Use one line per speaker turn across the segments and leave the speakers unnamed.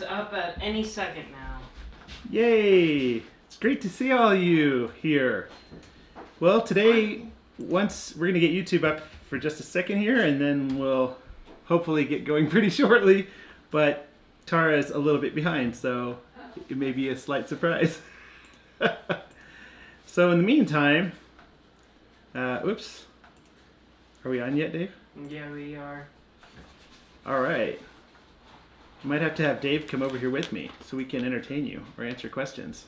up at any second now.
Yay! It's great to see all you here. Well, today, once we're going to get YouTube up for just a second here, and then we'll hopefully get going pretty shortly. But Tawra is a little bit behind, so it may be a slight surprise. So in the meantime, oops. Are we on yet, Dave?
Yeah, we are.
All right. I might have to have Dave come over here with me so we can entertain you or answer questions.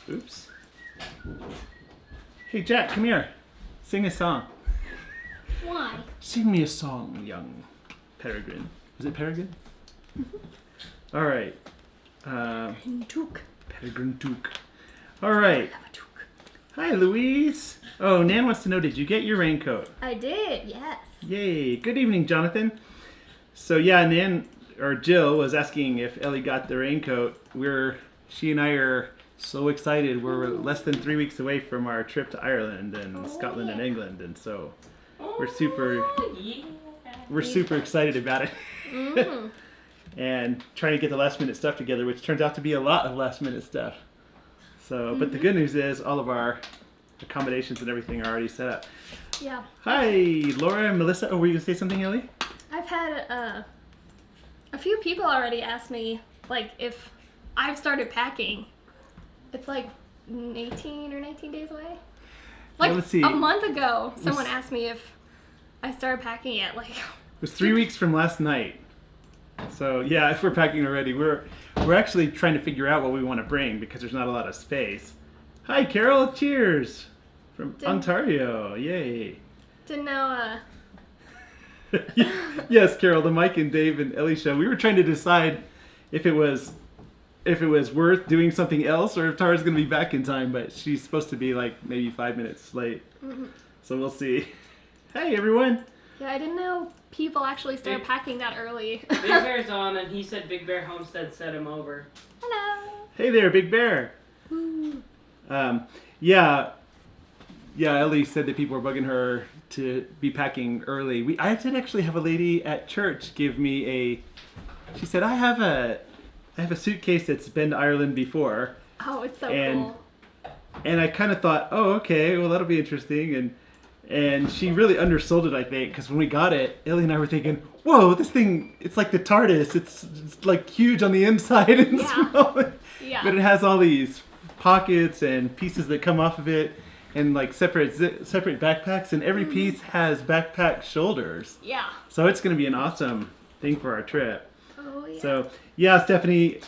Oops. Hey, Jack, come here. Sing a song.
Why?
Sing me a song, young Peregrine. Was it Peregrine? Mm-hmm. All right. Peregrine Took. All right. Hi, Louise. Oh, Nan wants to know, did you get your raincoat?
I did, yes.
Yay. Good evening, Jonathan. So yeah, Nan, or Jill, was asking if Elly got the raincoat. She and I are so excited. We're less than 3 weeks away from our trip to Ireland and Scotland and England, and so we're super excited about it.
Mm.
And trying to get the last minute stuff together, which turns out to be a lot of last minute stuff. So, but the good news is all of our accommodations and everything are already set up.
Yeah.
Hi, Laura and Melissa. Oh, were you going to say something, Elly?
I've had a few people already ask me, like, if I've started packing. It's like 18 or 19 days away. Like,
well, let's see.
a month ago, someone asked me if I started packing yet. Like,
it was 3 weeks from last night. So, yeah, if we're packing already, we're actually trying to figure out what we want to bring because there's not a lot of space. Hi, Carol. Cheers. From Ontario. Yay.
Didn't know,
Yes, Carol, the Mike and Dave and Elly show. We were trying to decide if it was worth doing something else or if Tara's going to be back in time, but she's supposed to be like maybe 5 minutes late.
Mm-hmm.
So we'll see. Hey, everyone.
Yeah, I didn't know people actually started packing that early.
Big Bear's on, and he said Big Bear Homestead sent him over.
Hello.
Hey there, Big Bear.
Woo.
Yeah, Elly said that people were bugging her to be packing early. I did actually have a lady at church give me she said, I have a suitcase that's been to Ireland before.
Oh, it's so cool.
And I kind of thought, oh, okay, well, that'll be interesting. And she really undersold it, I think, because when we got it, Elly and I were thinking, whoa, this thing, it's like the TARDIS. It's like huge on the inside and small.
Yeah.
But it has all these pockets and pieces that come off of it and like separate backpacks, and every piece has backpack shoulders.
Yeah.
So it's going to be an awesome thing for our trip.
Oh, yeah.
So, yeah, Stephanie,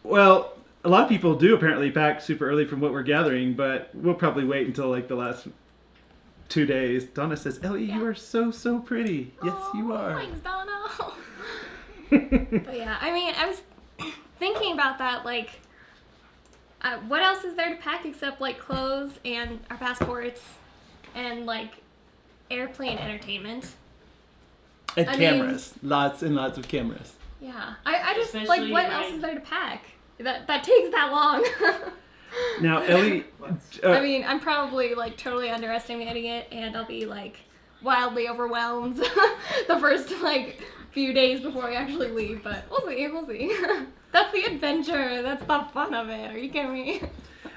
well, a lot of people do apparently pack super early from what we're gathering, but we'll probably wait until like the last 2 days. Donna says, Elly, you are so, so pretty. Yes, you are.
Thanks, Donna. But yeah, I mean, I was thinking about that, like, what else is there to pack except, like, clothes and our passports and, like, airplane entertainment?
And cameras. Lots and lots of cameras.
Yeah. I just,
Especially
like, what else is there to pack? That takes that long.
Now, Elly...
I mean, I'm probably, like, totally underestimating it, and I'll be, like, wildly overwhelmed the first, like, few days before we actually leave, but we'll see. That's the adventure. That's the fun of it. Are you kidding me?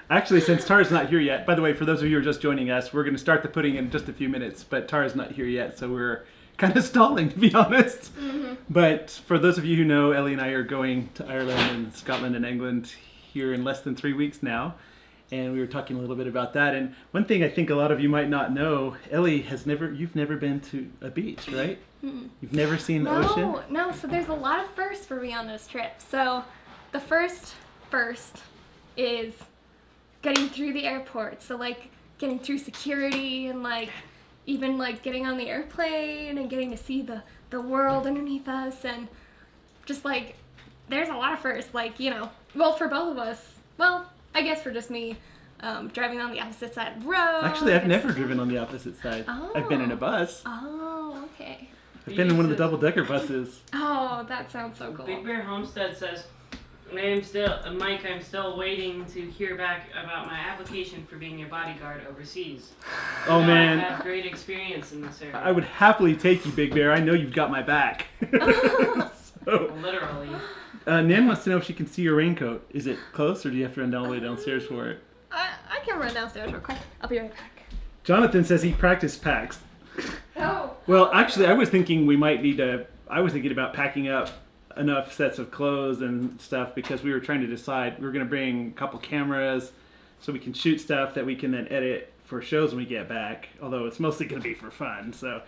Actually, since Tara's not here yet, by the way, for those of you who are just joining us, we're going to start the pudding in just a few minutes, but Tara's not here yet, so we're kind of stalling, to be honest.
Mm-hmm.
But for those of you who know, Elly and I are going to Ireland and Scotland and England here in less than 3 weeks now, and we were talking a little bit about that. And one thing I think a lot of you might not know, Elly, you've never been to a beach, right?
Mm-mm.
You've never seen the ocean?
No, so there's a lot of firsts for me on this trip. So the first is getting through the airport. So like getting through security and like even like getting on the airplane and getting to see the world underneath us, and just like there's a lot of firsts, like, you know, well, for both of us, well, I guess for just me, driving on the opposite side of the road.
Actually, I've never driven on the opposite side.
Oh.
I've been in a bus.
Oh, okay.
I've been in one of the double-decker buses.
Oh, that sounds so cool.
Big Bear Homestead says, Mike, I'm still waiting to hear back about my application for being your bodyguard overseas.
Oh, man.
I have great experience in this area.
I would happily take you, Big Bear. I know you've got my back. Oh.
Literally.
Nan wants to know if she can see your raincoat. Is it close, or do you have to run all the way downstairs for it?
I can run downstairs real quick. I'll be right back.
Jonathan says he practice packs.
Oh.
Well, actually, I was thinking about packing up enough sets of clothes and stuff because we were trying to decide. We were going to bring a couple cameras so we can shoot stuff that we can then edit for shows when we get back, although it's mostly going to be for fun. So,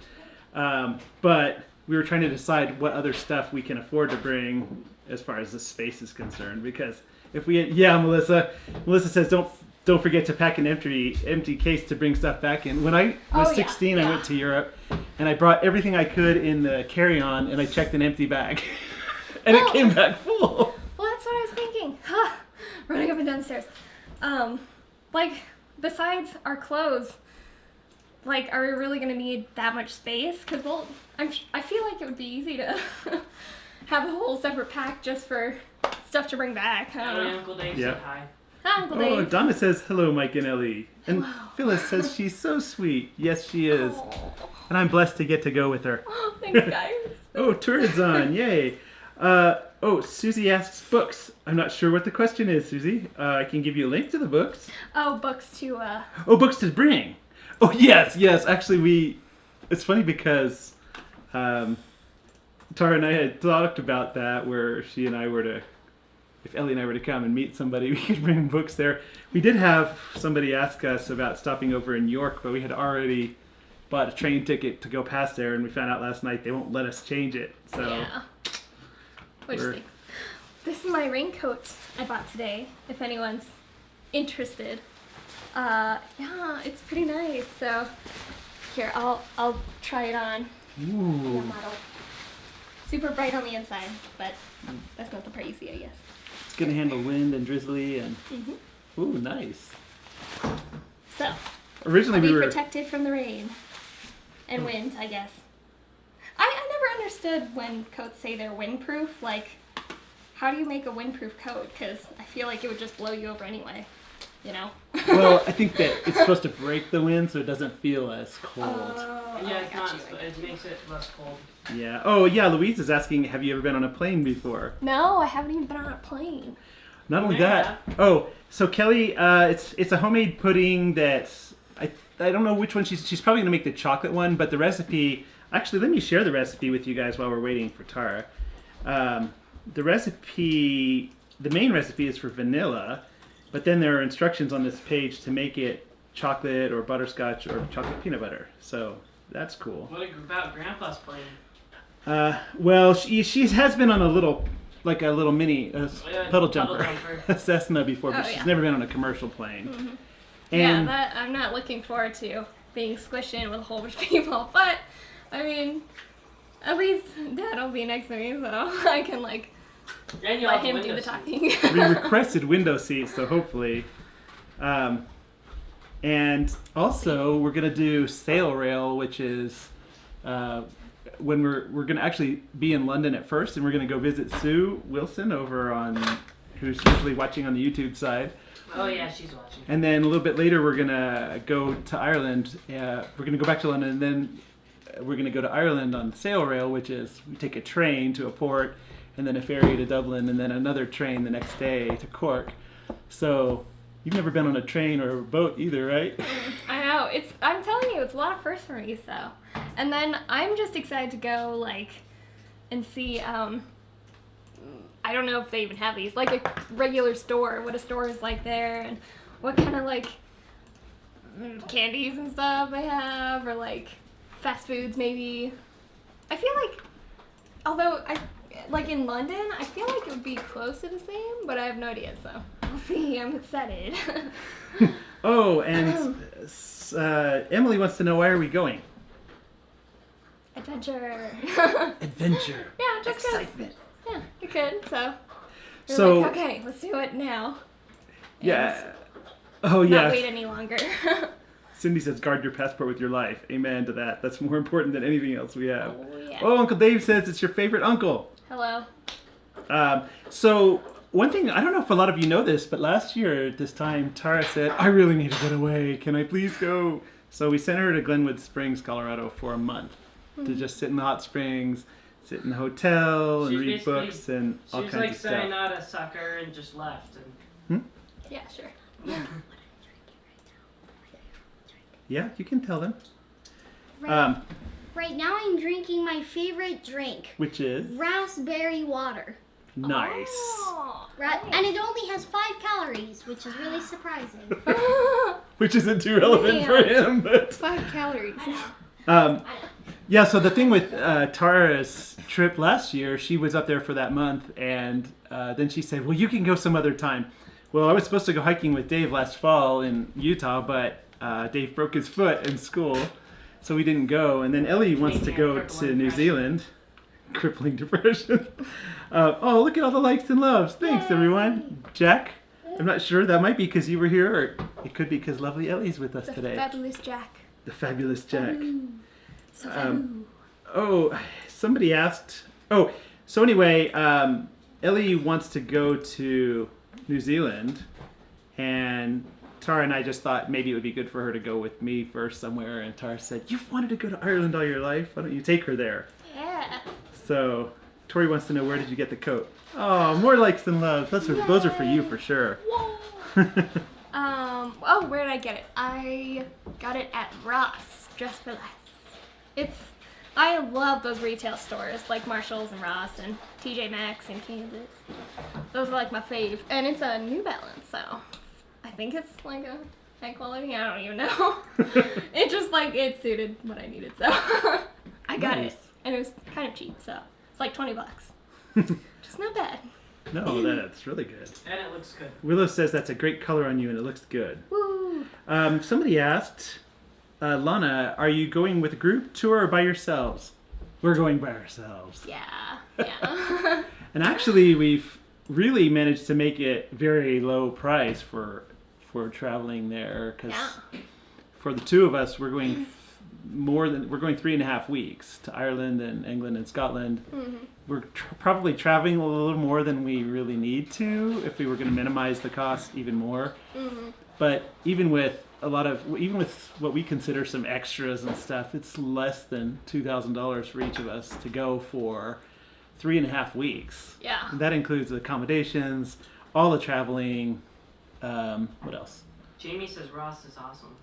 but we were trying to decide what other stuff we can afford to bring as far as the space is concerned, because if we, Melissa says don't forget to pack an empty case to bring stuff back in. When I was 16, I went to Europe and I brought everything I could in the carry-on and I checked an empty bag and it came back full.
Well, that's what I was thinking. Running up and down the stairs. Like, besides our clothes, like, are we really going to need that much space? Because, well, I feel like it would be easy to have a whole separate pack just for stuff to bring back. I don't know.
Uncle Dave said hi.
Hi, Uncle
Oh,
Dave.
Donna says, hello, Mike and Elly. And
Hello.
Phyllis says she's so sweet. Yes, she is.
Oh,
And I'm blessed to get to go with her.
thanks, guys.
Oh, Turid's on. Yay. Susie asks books. I'm not sure what the question is, Susie. I can give you a link to the books.
Oh, books to,
Oh, books to bring. Oh, yes. Actually, it's funny because Tawra and I had talked about that, where she and I were to, if Elly and I were to come and meet somebody, we could bring books there. We did have somebody ask us about stopping over in York, but we had already bought a train ticket to go past there, and we found out last night they won't let us change it. So
yeah. Which stinks. This is my raincoat I bought today, if anyone's interested. Yeah, it's pretty nice. So here, I'll try it on.
Ooh.
The model. Super bright on the inside, but that's not the part you see, I guess.
It's gonna handle wind and drizzly and ooh, nice.
So
Originally
I'll be
we were
protected from the rain and wind, I guess. I never understood when coats say they're windproof. Like, how do you make a windproof coat? Because I feel like it would just blow you over anyway. You know?
well, I think that it's supposed to break the wind so it doesn't feel as cold.
Yeah, it's not. It makes it less cold.
Yeah. Oh, yeah. Louise is asking, have you ever been on a plane before?
No, I haven't even been on a plane.
Not only
Yeah.
that. Oh, so Kelly, it's a homemade pudding that's I don't know which one she's probably gonna make the chocolate one, but the recipe. Actually, let me share the recipe with you guys while we're waiting for Tawra. The main recipe is for vanilla, but then there are instructions on this page to make it chocolate or butterscotch or chocolate peanut butter. So that's cool.
What about Grandpa's plane?
Well, she has been on a little mini puddle jumper, Cessna before, but she's never been on a commercial plane.
Mm-hmm.
And
yeah, I'm not looking forward to being squished in with a whole bunch of people, but I mean, at least Dad will be next to me, so I can
And you'll
let
have
him
the
do the
window
talking.
we requested window seats, so hopefully. And also, we're gonna do sail rail, which is when we're gonna actually be in London at first, and we're gonna go visit Sue Wilson over on, who's usually watching on the YouTube side.
Oh yeah, she's watching.
And then a little bit later, we're gonna go to Ireland. We're gonna go back to London, and then we're gonna go to Ireland on sail rail, which is we take a train to a port, and then a ferry to Dublin, and then another train the next day to Cork. So you've never been on a train or a boat either, right?
I know, I'm telling you, it's a lot of firsts for me, so. And then I'm just excited to go, and see, I don't know if they even have these, like a regular store, what a store is like there, and what kind of, candies and stuff they have, or, fast foods, maybe. I feel like, although, in London, I feel like it would be close to the same, but I have no idea, so we'll see. I'm excited.
Oh, and Emily wants to know, why are we going?
Adventure.
Adventure.
Yeah, just 'cause.
Excitement.
Yeah, you could, so. You're
So-
okay, let's do it now.
Yeah. Oh,
Not
yeah.
wait any longer.
Cindy says, guard your passport with your life. Amen to that. That's more important than anything else we have.
Oh, yeah.
Oh, Uncle Dave says it's your favorite uncle.
Hello.
So one thing, I don't know if a lot of you know this, but last year at this time, Tawra said, I really need to get away. Can I please go? So we sent her to Glenwood Springs, Colorado for a month to just sit in the hot springs, sit in the hotel and
She's
read
basically-
books and all
She's
kinds
like
of
saying
stuff.
not a sucker and just left. And
Yeah, sure.
Yeah, you can tell them.
Right, right now I'm drinking my favorite drink,
Which is
raspberry water.
nice.
Oh,
And it only has 5 calories, which is really surprising.
Which isn't too relevant for him, but
5 calories.
yeah. So the thing with Tara's trip last year, she was up there for that month, and then she said, "Well, you can go some other time." Well, I was supposed to go hiking with Dave last fall in Utah, but Dave broke his foot in school, so we didn't go. And then Ellie wants to go to New Zealand. Crippling depression. Oh, look at all the likes and loves. Thanks, everyone. Jack, I'm not sure. That might be because you were here, or it could be because lovely Ellie's with us
The
today.
fabulous Jack.
The fabulous Jack.
So fabulous.
Oh, somebody asked. Oh, so anyway, Ellie wants to go to New Zealand, and Tara and I just thought maybe it would be good for her to go with me first somewhere. And Tara said, "You've wanted to go to Ireland all your life. Why don't you take her there?"
Yeah.
So Tori wants to know, where did you get the coat? Oh, more likes than loves. Those are for you for sure.
Oh, where did I get it? I got it at Ross, just for less. I love those retail stores like Marshall's and Ross and TJ Maxx in Kansas. Those are like my fave. And it's a New Balance, so I think it's like a high quality. I don't even know. It just like, it suited what I needed, so I got
Nice.
it. And it was kind of cheap, so it's like $20. Just not bad.
No, that's really good.
and it looks good.
Willow says that's a great color on you and it looks good.
Woo!
Somebody asked, Lana, are you going with a group tour or by yourselves? We're going by ourselves.
Yeah.
And actually, we've really managed to make it very low price for traveling there, because
Yeah.
for the two of us, we're going 3.5 weeks to Ireland and England and Scotland.
Mm-hmm.
We're probably traveling a little more than we really need to if we were going to minimize the cost even more.
Mm-hmm.
But even with what we consider some extras and stuff, it's less than $2,000 for each of us to go for 3.5 weeks.
Yeah.
And that includes the accommodations, all the traveling. What else?
Jamie says Ross is awesome.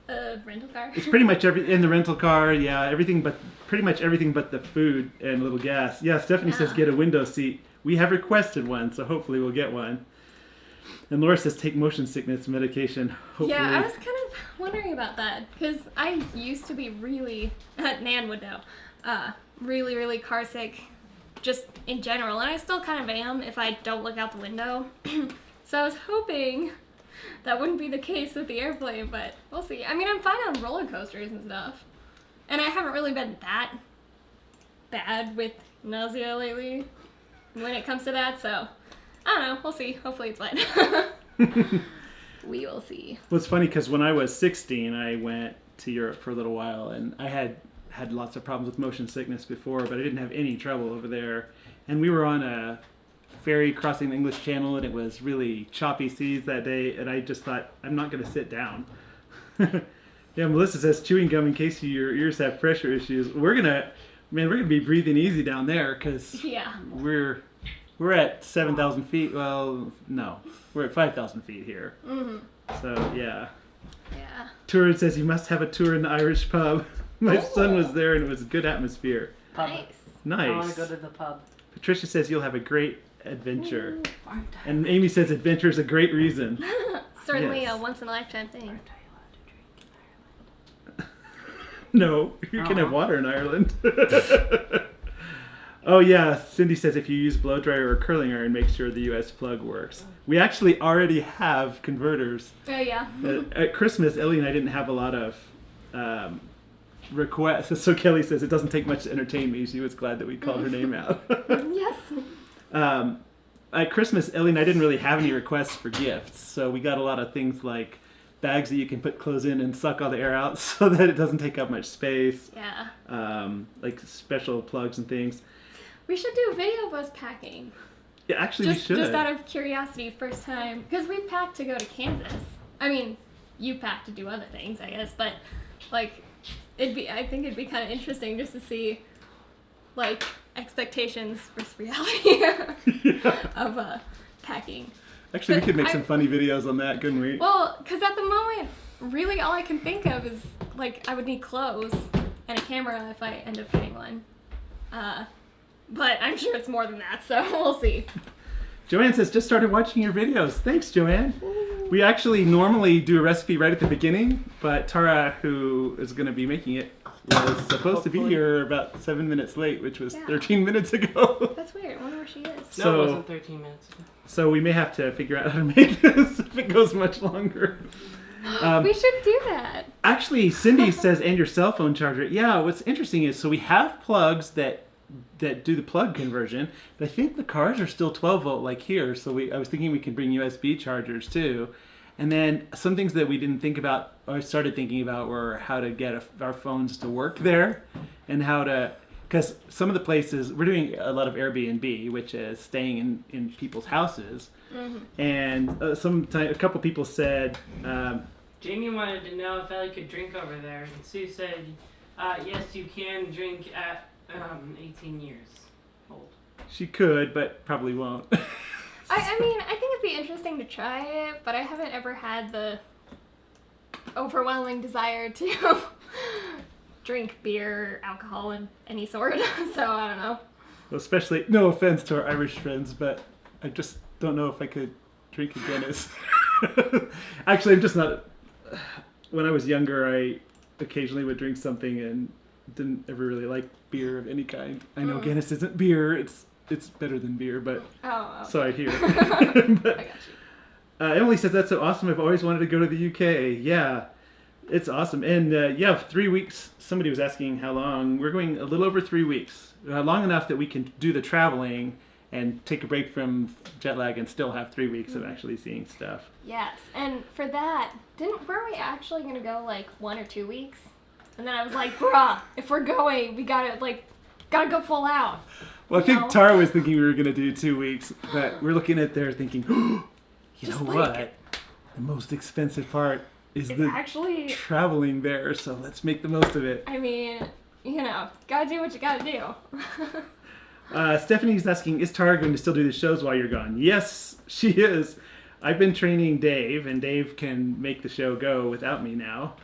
Rental car.
It's pretty much in the rental car, yeah, pretty much everything but the food and a little gas. Yeah, Stephanie says get a window seat. We have requested one, so hopefully we'll get one. And Laura says take motion sickness medication. Hopefully.
Yeah, I was kind of wondering about that because I used to be really, Nan would know, really, really car sick just in general. And I still kind of am if I don't look out the window. So I was hoping that wouldn't be the case with the airplane, but we'll see. I mean, I'm fine on roller coasters and stuff. And I haven't really been that bad with nausea lately when it comes to that, so I don't know. We'll see. Hopefully it's fine. We will see.
Well, it's funny because when I was 16, I went to Europe for a little while, and I had lots of problems with motion sickness before, but I didn't have any trouble over there. And we were on a ferry crossing the English Channel, and it was really choppy seas that day, and I just thought, I'm not going to sit down. Yeah, Melissa says chewing gum in case your ears have pressure issues. We're gonna be breathing easy down there because
Yeah.
we're at 7,000 feet. Well, no, we're at 5,000 feet here.
Mm-hmm.
So yeah.
Yeah.
Turin says you must have a tour in the Irish pub. My son was there and it was a good atmosphere.
Pub.
Nice.
I want
Nice.
to go to the pub.
Patricia says you'll have a great adventure.
Aren't I?
And Amy says adventure is a great reason.
Certainly
Yes.
a once-in-a-lifetime thing.
Aren't I allowed to drink in Ireland?
No, you can have
Uh-huh.
water in Ireland. Oh yeah, Cindy says if you use blow dryer or curling iron, make sure the US plug works. We actually already have converters.
Oh, yeah.
At Christmas, Ellie and I didn't have a lot of requests. So Kelly says it doesn't take much to entertain me. She was glad that we called her name out.
Yes.
At Christmas, Ellie and I didn't really have any requests for gifts. So we got a lot of things like bags that you can put clothes in and suck all the air out so that it doesn't take up much space.
Yeah.
Like special plugs and things.
We should do a video of us packing.
Yeah, actually, we should.
Just out of curiosity, first time. Because we packed to go to Kansas. I mean, you packed to do other things, I guess. But, like, I think it'd be kind of interesting just to see, like, expectations versus reality
Yeah.
of packing.
Actually, we could make
I-
some funny videos on that, couldn't we?
Well, because at the moment, really all I can think of is, like, I would need clothes and a camera if I end up getting one. But I'm sure it's more than that, so we'll see.
Joanne says, just started watching your videos. Thanks, Joanne. We actually normally do a recipe right at the beginning, but Tawra, who is going to be making it, was supposed to be
Hopefully.
here about 7 minutes late, which was
Yeah.
13 minutes ago.
That's weird. I wonder where she is.
No,
So-
it wasn't 13 minutes.
So we may have to figure out how to make this if it goes much longer.
We should do that.
Actually, Cindy says, and your cell phone charger. Yeah, what's interesting is, so we have plugs that do the plug conversion, but I think the cars are still 12 volt like here, so I was thinking we could bring USB chargers too. And then some things that we didn't think about, or started thinking about, were how to get our phones to work there, and how to, because some of the places, we're doing a lot of Airbnb, which is staying in people's houses, and a couple people said,
Jamie wanted to know if Ellie could drink over there, and Sue said, yes, you can drink at 18 years old.
she could, but probably won't.
I mean, I think it'd be interesting to try it, but I haven't ever had the overwhelming desire to drink beer, alcohol, of any sort. So I don't know.
Especially, no offense to our Irish friends, but I just don't know if I could drink a Guinness. Actually, I'm just not. When I was younger, I occasionally would drink something and didn't ever really like beer of any kind. I know Guinness isn't beer; it's better than beer, but
Oh, okay.
so I hear.
I
But,
got you.
Emily says that's so awesome. I've always wanted to go to the UK. Yeah, it's awesome. And 3 weeks. Somebody was asking how long. We're going a little over 3 weeks. Long enough that we can do the traveling and take a break from jet lag and still have 3 weeks of actually seeing stuff.
Yes, and for that, weren't we actually gonna go like 1 or 2 weeks? And then I was like, bruh, if we're going, we gotta go full out.
Well, I think
No.
Tara was thinking we were going to do 2 weeks, but we're looking at there thinking, you
Just
know
like
what?
it.
The most expensive part is
It's
the
actually,
traveling there, so let's make the most of it.
I mean, gotta do what you gotta do.
Stephanie's asking, is Tara going to still do the shows while you're gone? Yes, she is. I've been training Dave, and Dave can make the show go without me now.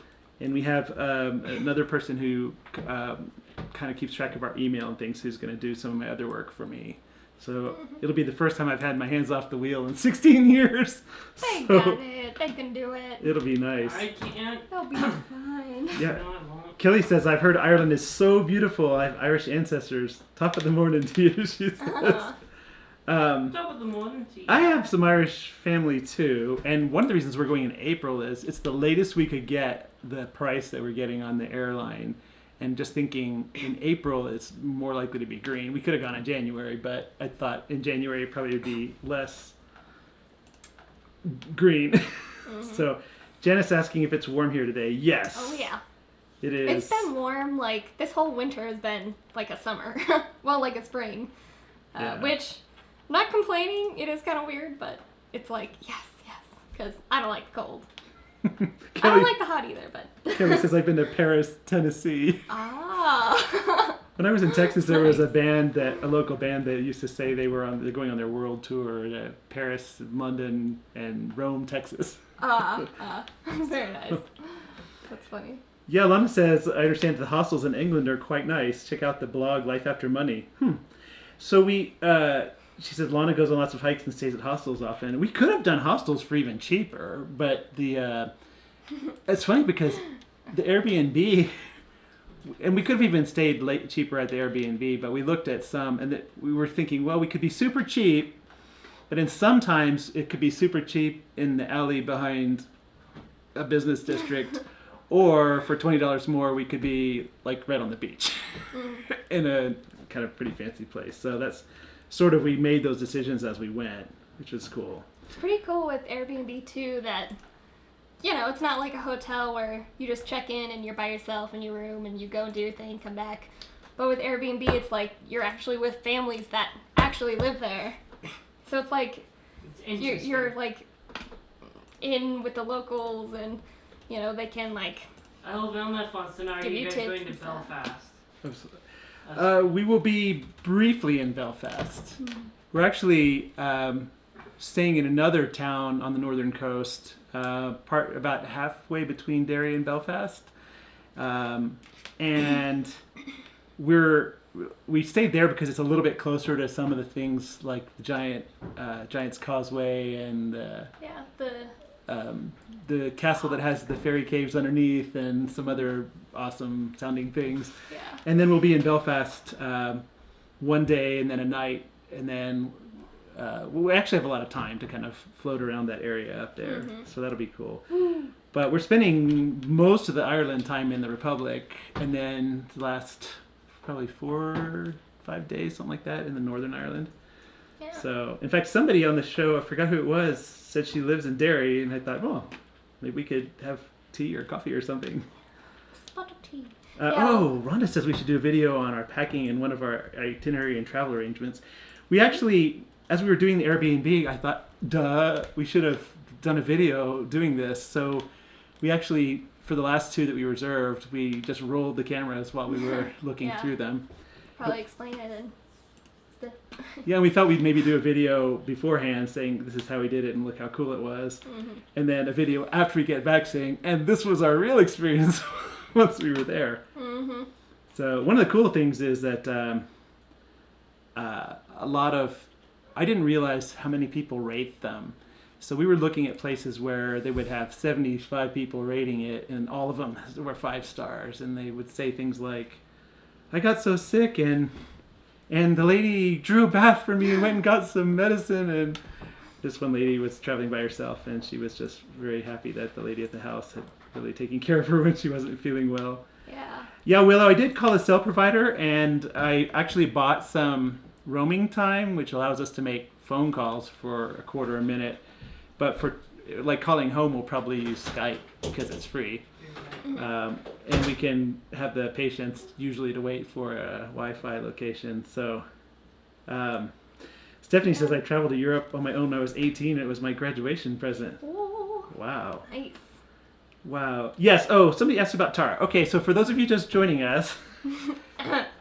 And we have another person who kind of keeps track of our email and things, who's going to do some of my other work for me. So it'll be the first time I've had my hands off the wheel in 16 years.
They
So
got it. They can do it.
it'll be nice.
I can't.
They'll be fine.
Yeah.
No, I won't.
Kelly says, I've heard Ireland is so beautiful. I have Irish ancestors. Top of the morning to you, she says.
Top of the morning to you.
I have some Irish family too, and one of the reasons we're going in April is it's the latest we could get the price that we're getting on the airline. And just thinking in April it's more likely to be green. We could have gone in January, but I thought in January it probably would be less green. So Janice asking if it's warm here today. Yes.
Oh yeah.
It is.
It's been warm, like, this whole winter has been like a summer. Well, like a spring.
Yeah.
Which, I'm not complaining, it is kind of weird, but it's like, yes, because I don't like the cold. I
Kelly,
don't like the hot either, but...
Kelly says I've been to Paris, Tennessee.
Ah.
When I was in Texas, there was a local band that used to say they're going on their world tour to Paris, London, and Rome, Texas.
Very nice. That's funny.
Yeah, Lana says, I understand the hostels in England are quite nice. Check out the blog Life After Money. So she said Lana goes on lots of hikes and stays at hostels often. We could have done hostels for even cheaper, but it's funny because the Airbnb, and we could have even stayed cheaper at the Airbnb, but we looked at some and we were thinking, well, we could be super cheap, but then sometimes it could be super cheap in the alley behind a business district. Or for $20 more, we could be like right on the beach in a kind of pretty fancy place. So that's sort of, we made those decisions as we went, which was cool.
It's pretty cool with Airbnb, too, that, it's not like a hotel where you just check in and you're by yourself in your room and you go and do your thing, come back. But with Airbnb, it's like you're actually with families that actually live there. So it's like
It's interesting.
you're like in with the locals and, they can like...
I love that fun scenario.
Give you
You guys
tips
going to
and stuff.
Belfast.
We will be briefly in Belfast. We're actually staying in another town on the northern coast, about halfway between Derry and Belfast, and we stayed there because it's a little bit closer to some of the things like the Giant's Causeway and the castle that has the fairy caves underneath and some other awesome sounding things.
Yeah.
And then we'll be in Belfast one day and then a night, and then we actually have a lot of time to kind of float around that area up there. So that'll be cool. But we're spending most of the Ireland time in the Republic, and then the last probably 4 or 5 days, something like that, in the Northern Ireland.
Yeah.
So, in fact, somebody on the show, I forgot who it was, said she lives in Derry, and I thought, well, maybe we could have tea or coffee or something.
Spot of tea.
Oh, Rhonda says we should do a video on our packing and one of our itinerary and travel arrangements. We actually, as we were doing the Airbnb, I thought, duh, we should have done a video doing this. So we actually, for the last 2 that we reserved, we just rolled the cameras while we were looking through them.
Probably explain it in
Yeah, and we thought we'd maybe do a video beforehand saying this is how we did it and look how cool it was. And then a video after we get back saying, and this was our real experience once we were there. So one of the cool things is that I didn't realize how many people rate them. So we were looking at places where they would have 75 people rating it, and all of them were 5 stars, and they would say things like, I got so sick and the lady drew a bath for me and went and got some medicine. And this one lady was traveling by herself, and she was just very happy that the lady at the house had really taken care of her when she wasn't feeling well. Yeah, Willow, I did call a cell provider, and I actually bought some roaming time, which allows us to make phone calls for a quarter a minute. But for like calling home, we'll probably use Skype because it's free. And we can have the patients usually to wait for a Wi-Fi location. So Stephanie says I traveled to Europe on my own when I was 18. And it was my graduation present.
Ooh,
wow.
nice.
Wow. Yes. Oh, somebody asked about Tawra. Okay, so for those of you just joining us,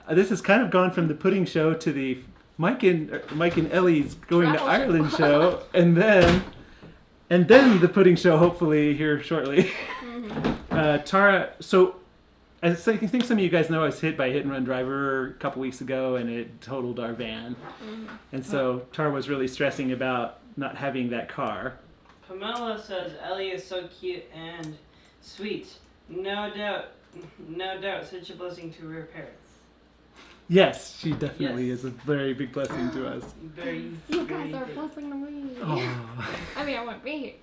this has kind of gone from the pudding show to the Mike and Elly's going to Ireland show, and then the pudding show hopefully here shortly. Tawra, so I think some of you guys know I was hit by a hit-and-run driver a couple weeks ago, and it totaled our van. And so Tawra was really stressing about not having that car.
Pamela says Elly is so cute and sweet. No doubt, such a blessing to her parents.
Yes, she definitely is a very big blessing to us.
You guys are blessing to me.
Oh.
I mean, I wouldn't be here.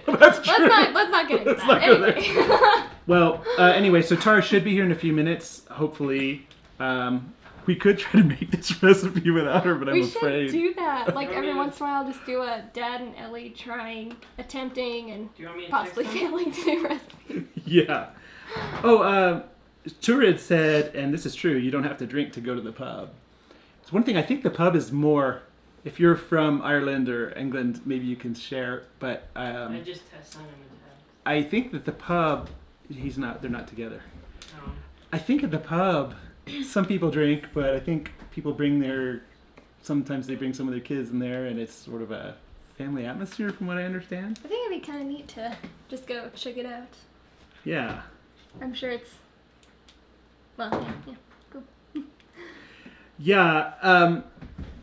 That's true.
Let's not get into that. Anyway.
Well, anyway, so Tawra should be here in a few minutes, hopefully. We could try to make this recipe without her, but I'm afraid.
We should do that. Like every once in a while, just do a Dad and Elly attempting, and possibly failing to do recipe.
Yeah. Oh, Turid said, and this is true, you don't have to drink to go to the pub. It's one thing, I think the pub is more, if you're from Ireland or England, maybe you can share, but
I just test on him and test.
I think that the pub, they're not together.
Oh.
I think at the pub, some people drink, but I think people sometimes they bring some of their kids in there, and it's sort of a family atmosphere from what I understand.
I think it'd be kind of neat to just go check it out.
Yeah.
I'm sure it's, cool.
Yeah,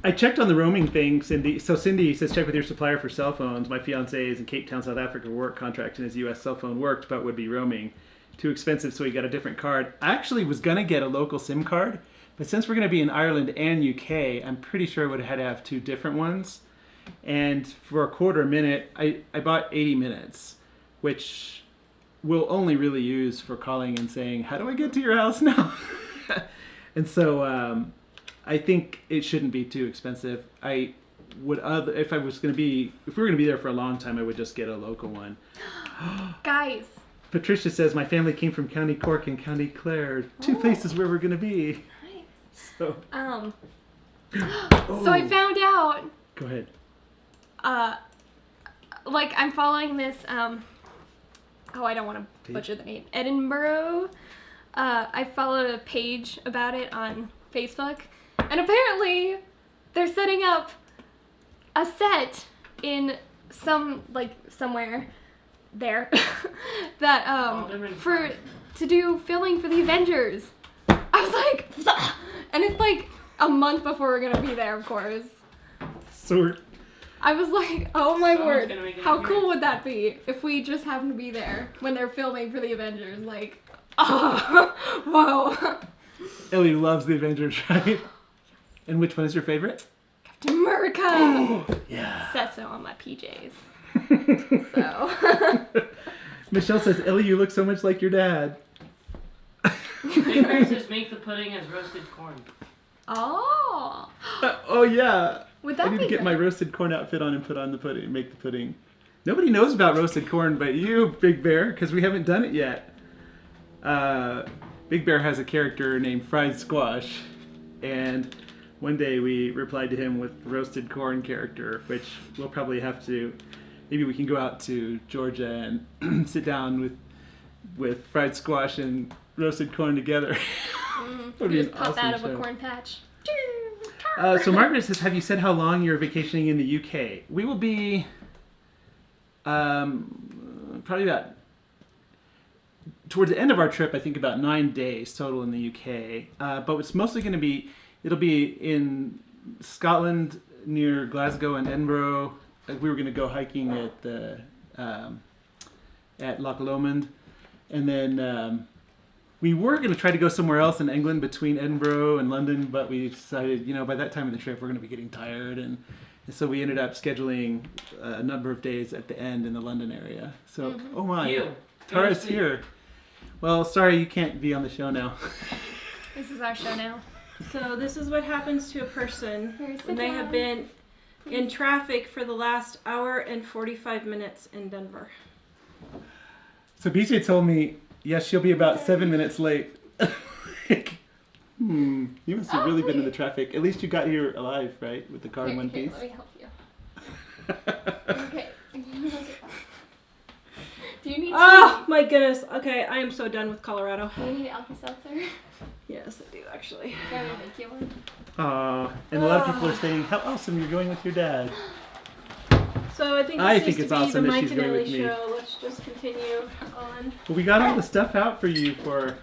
I checked on the roaming thing, Cindy. So Cindy says check with your supplier for cell phones. My fiance is in Cape Town, South Africa, work contract, and his U.S. cell phone worked, but would be roaming. Too expensive, so he got a different card. I actually was going to get a local SIM card, but since we're going to be in Ireland and UK, I'm pretty sure I would have had to have 2 different ones. And for a quarter minute, I bought 80 minutes, which we'll only really use for calling and saying, how do I get to your house now? And so I think it shouldn't be too expensive. If we were going to be there for a long time, I would just get a local one.
Guys.
Patricia says, my family came from County Cork and County Clare, 2 places where we're going to be.
Nice.
So,
so I found out.
Go ahead.
Like I'm following this, I don't want to butcher the name, Edinburgh. I followed a page about it on Facebook, and apparently they're setting up a set in somewhere there that to do filming for the Avengers. I was like, and it's like a month before we're gonna be there, of course.
So
I was like, oh my
Someone's
word,
gonna make an
how
appearance.
cool would that be if we just happened to be there when they're filming for the Avengers? Like, oh, whoa.
Ellie loves the Avengers, right? And which one is your favorite?
Captain America.
Oh, yeah.
Says so on my PJs. So.
Michelle says, Ellie, you look so much like your dad.
Big Bear says make the pudding as roasted corn.
Oh.
Oh, yeah.
Would that
I need
be
to get
good?
my roasted corn outfit on and put on the pudding, make the pudding. Nobody knows about roasted corn but you, Big Bear, because we haven't done it yet. Big Bear has a character named Fried Squash, and one day we replied to him with roasted corn character, which we'll probably have to, maybe we can go out to Georgia and sit down with Fried Squash and roasted corn together. Would be
You just
an
pop
awesome
out of
show.
a corn patch.
So Margaret says, have you said how long you're vacationing in the UK? We will be probably about, towards the end of our trip, I think about 9 days total in the UK. But it's mostly going to be, it'll be in Scotland near Glasgow and Edinburgh. We were going to go hiking at the at Loch Lomond. And then we were going to try to go somewhere else in England between Edinburgh and London, but we decided, by that time of the trip, we're going to be getting tired. And so we ended up scheduling a number of days at the end in the London area. So, oh my,
You.
Tara's here. Well, sorry you can't be on the show now.
This is our show now.
So this is what happens to a person
Here, sit
when they
down.
have been in traffic for the last hour and 45 minutes in Denver.
So BJ told me, yes, she'll be about 7 minutes late. You must have really been in the traffic. At least you got here alive, right? With the car in one piece.
Let me help you. Okay. Do you need
Oh my goodness. Okay, I am so done with Colorado.
Do you need Alka-Seltzer?
Yes, I do actually.
Can I make you one?
Aw, and a lot of people are saying how awesome you're going with your dad.
So I think this
I
needs
think
to
it's
be
awesome
the
that
Mike
she's
and
going
Elly
with me.
show. Let's just continue on.
Well, we got all the stuff out for you for.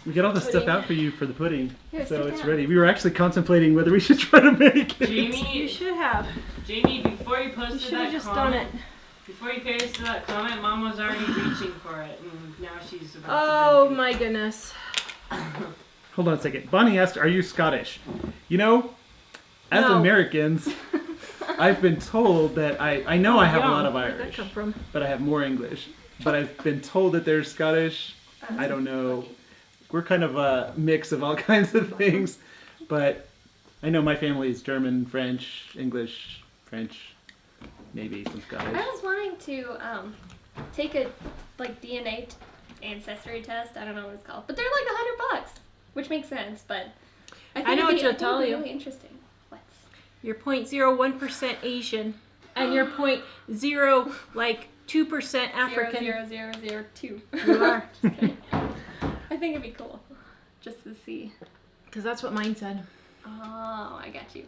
We got all the stuff
Pudding.
out for you for the pudding,
Here,
so
sit
it's
down.
ready. We were actually contemplating whether we should try to make it.
You
Jamie,
should have.
before you
You
posted
should have
that
just
comment,
done it.
before you posted that comment, Mom was already reaching for it, and now she's about
Oh
to drink
my goodness.
Hold on a second. Bonnie asked, "Are you Scottish?" As
No.
Americans, I've been told that I know I have a lot of
Where'd that
Irish,
come from?
but I have more English. But I've been told that there's Scottish. I don't know. We're kind of a mix of all kinds of things, but I know my family is German, French, English, French, maybe some Scottish.
I was wanting to take a DNA ancestry test. I don't know what it's called, but they're like $100, which makes sense. But I think
I know
it'd
what she'll
be
tell you.
Really interesting. What?
You're 0.01% Asian, and you're 2% African.
0.0002.
You are.
Just kidding. I think it'd be cool, just to see.
Because that's what mine said.
Oh, I got you.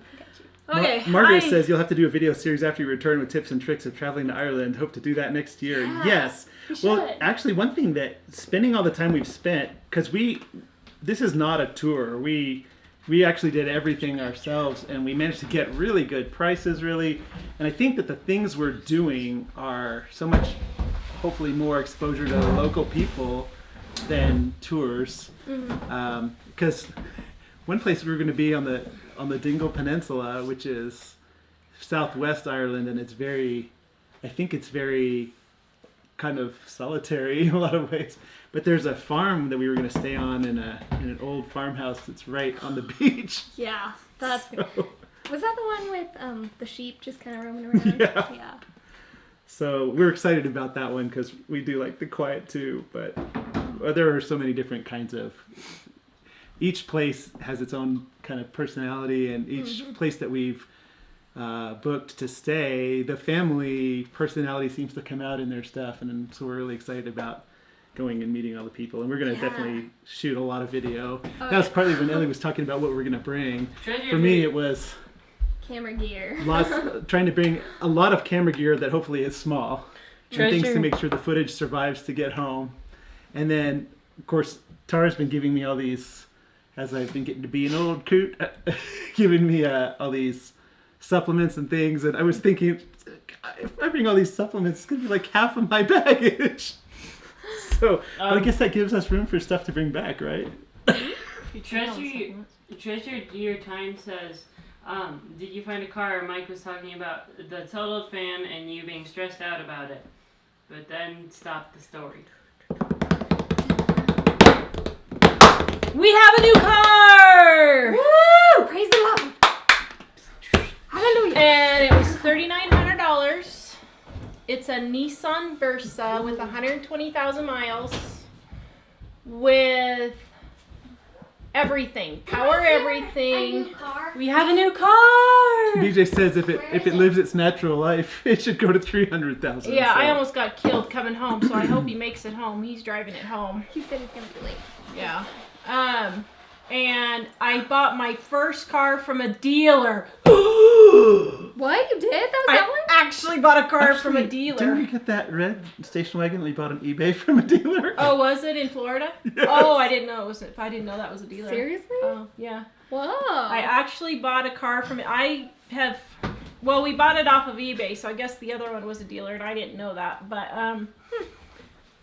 Okay.
Margaret
hi.
says you'll have to do a video series after you return with tips and tricks of traveling to Ireland. Hope to do that next year.
Yeah,
Yes.
we
Well,
should.
actually, one thing that spending all the time we've spent, because this is not a tour. We actually did everything ourselves, and we managed to get really good prices, really. And I think that the things we're doing are so much, hopefully, more exposure to local people than tours. Because one place we were going to be on the Dingle Peninsula, which is southwest Ireland, and I think it's very kind of solitary in a lot of ways. But there's a farm that we were going to stay on in an old farmhouse that's right on the beach.
Yeah, that's.
So,
Was that the one with the sheep just kind of roaming around?
Yeah. So we're excited about that one because we do like the quiet too. But there are so many different kinds of. Each place has its own kind of personality, and each place that we've booked to stay, the family personality seems to come out in their stuff, and so we're really excited about going and meeting all the people. And we're going to
Yeah.
definitely shoot a lot of video.
Oh,
That was
yeah.
partly when Elly was talking about what we're going to bring.
Treasure
For me, it was
Camera gear.
trying to bring a lot of camera gear that hopefully is small. And things
Treasure.
to make sure the footage survives to get home. And then, of course, Tara's been giving me all these, as I've been getting to be an old coot, giving me all these supplements and things. And I was thinking, if I bring all these supplements, it's going to be like half of my baggage. So, but I guess that gives us room for stuff to bring back, right?
Treasure Your Time says, did you find a car? Mike was talking about the totaled fan and you being stressed out about it. But then stop the story.
We have a new car!
Woo! Praise the Lord. Hallelujah.
And it was $3,900. It's a Nissan Versa with 120,000 miles. With everything. Power everything.
car.
We have a new car!
DJ says if it lives its natural life, it should go to 300,000.
Yeah,
so.
I almost got killed coming home, so I hope he makes it home. He's driving it home.
He said he's gonna be late.
Yeah. And I bought my first car from a dealer.
What? You did? That was that
I
one?
actually bought a car from a
Actually,
dealer.
Didn't we get that red station wagon that we bought on eBay from a dealer?
Oh, was it in Florida?
Yes.
Oh, I didn't know it was. If I didn't know that was a dealer.
Seriously?
Oh, yeah.
Whoa.
I actually bought a car from. Well, we bought it off of eBay, so I guess the other one was a dealer, and I didn't know that. But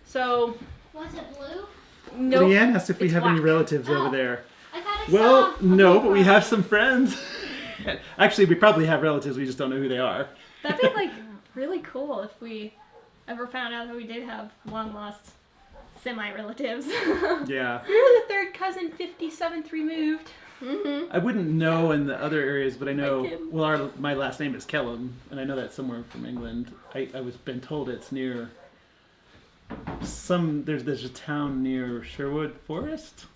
so
Was it blue?
no.
Leanne asked if we
It's
have any
black.
relatives
Oh.
over there.
I thought I
Well,
saw.
no, but we have some friends. Actually, we probably have relatives. We just don't know who they are.
That'd be like really cool if we ever found out that we did have long lost semi-relatives.
Yeah.
You're the third cousin, 57th removed.
Mm-hmm.
I wouldn't know in the other areas, but I know.
Like him.
Well, my last name is Kellum, and I know that's somewhere from England. I was been told it's near. There's a town near Sherwood Forest.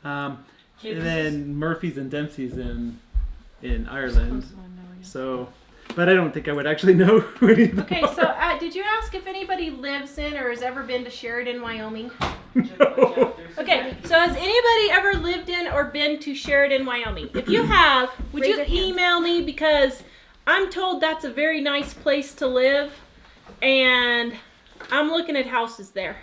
And then Murphy's and Dempsey's in Ireland. So, but I don't think I would actually know who any of them
Okay,
are.
so did you ask if anybody lives in or has ever been to Sheridan, Wyoming?
No.
Okay, so has anybody ever lived in or been to Sheridan, Wyoming? If you have, would
Raise
you
your hand.
email me, because I'm told that's a very nice place to live, and I'm looking at houses there.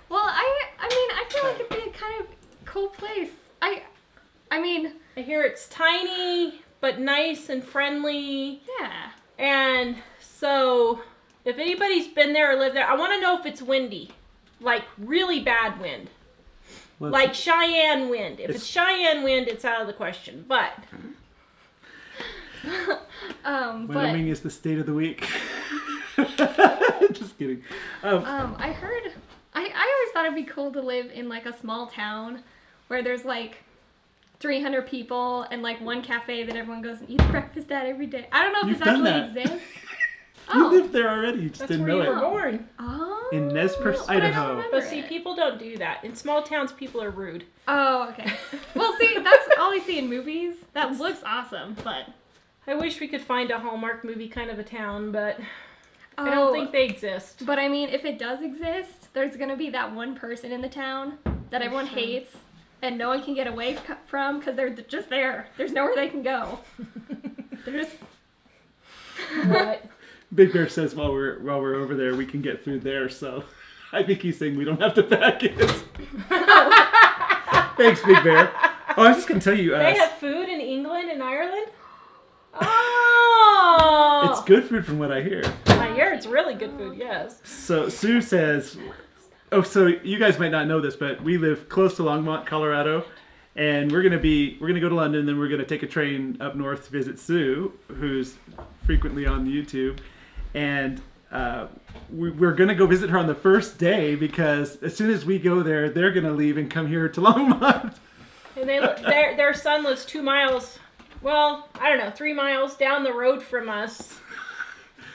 Well, I feel like it'd be a kind of cool place. I mean,
I hear it's tiny, but nice and friendly,
yeah.
and so if anybody's been there or lived there, I want to know if it's windy, like really bad wind.
Well,
Like Cheyenne wind. If
it's-
it's Cheyenne wind, it's out of the question. But
Wyoming is the state of the week. Just kidding.
I heard, I always thought it'd be cool to live in like a small town where there's like 300 people and like one cafe that everyone goes and eats breakfast at every day. I don't know if
You've
this
done
actually exists.
You
Oh.
lived there already. You just
that's
didn't
where
know
you were
it.
born.
Oh.
In Nez Perce,
But I don't
Idaho.
remember
But see,
it.
people don't do that. In small towns, people are rude.
Oh, okay. Well, see, that's all I see in movies. That looks awesome, but
I wish we could find a Hallmark movie kind of a town, but
oh,
I don't think they exist.
But I mean, if it does exist, there's gonna be that one person in the town that everyone hates, and no one can get away from because they're just there. There's nowhere they can go. They're just.
What?
Big Bear says while we're over there, we can get through there. So I think he's saying we don't have to pack it. Thanks, Big Bear. Oh, I was just gonna tell you.
They have food in England and Ireland? Oh!
It's good food from what I hear.
I hear it's really good food, yes.
So Sue says, oh, so you guys might not know this, but we live close to Longmont, Colorado, and we're gonna go to London, then we're gonna take a train up north to visit Sue, who's frequently on YouTube, and we're gonna go visit her on the first day because as soon as we go there, they're gonna leave and come here to Longmont.
And their son lives 2 miles, well, I don't know, 3 miles down the road from us.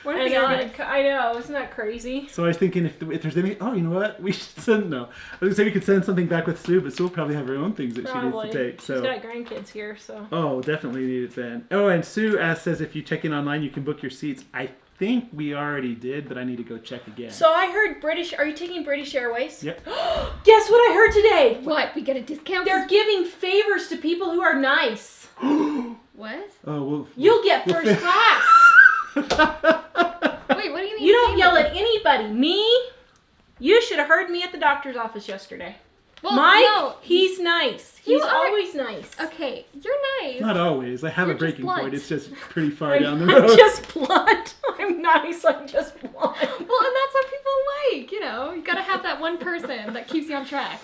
What are
And
the
they're
odds?
gonna, I know, isn't that crazy?
So I was thinking if there's any, oh, you know what, we should send, no. I was gonna say we could send something back with Sue, but Sue will probably have her own things that
Probably.
she needs to take. So.
She's got grandkids here, so.
Oh, definitely need it then. Oh, and Sue says if you check in online, you can book your seats. I think we already did, but I need to go check again.
So I heard British. Are you taking British Airways?
Yep.
Guess what I heard today?
What? We get a discount?
They're giving favors to people who are nice.
What?
Oh,
You'll get first class.
Wait, what do you mean?
You don't yell at anybody. Me? You should have heard me at the doctor's office yesterday.
Well,
Mike,
no.
he's nice. He's
You are-
always nice.
Okay, you're nice.
Not always. I have
You're
a
just
breaking
blunt.
point. It's just pretty far down the
I'm
road.
just blunt. I'm nice. I'm just blunt.
Well, and that's what people like, you know. You gotta have that one person that keeps you on track.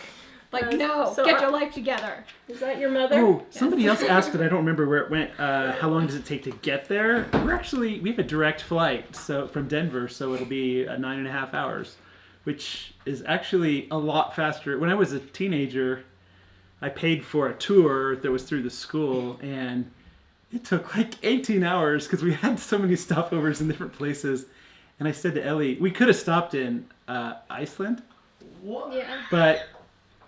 Like, no,
so
get your life together.
Is that your mother?
Oh, somebody else asked, and I don't remember where it went. How long does it take to get there? We have a direct flight from Denver, so it'll be 9.5 hours, which is actually a lot faster. When I was a teenager, I paid for a tour that was through the school, and it took like 18 hours because we had so many stopovers in different places. And I said to Ellie, we could have stopped in Iceland,
Yeah.
but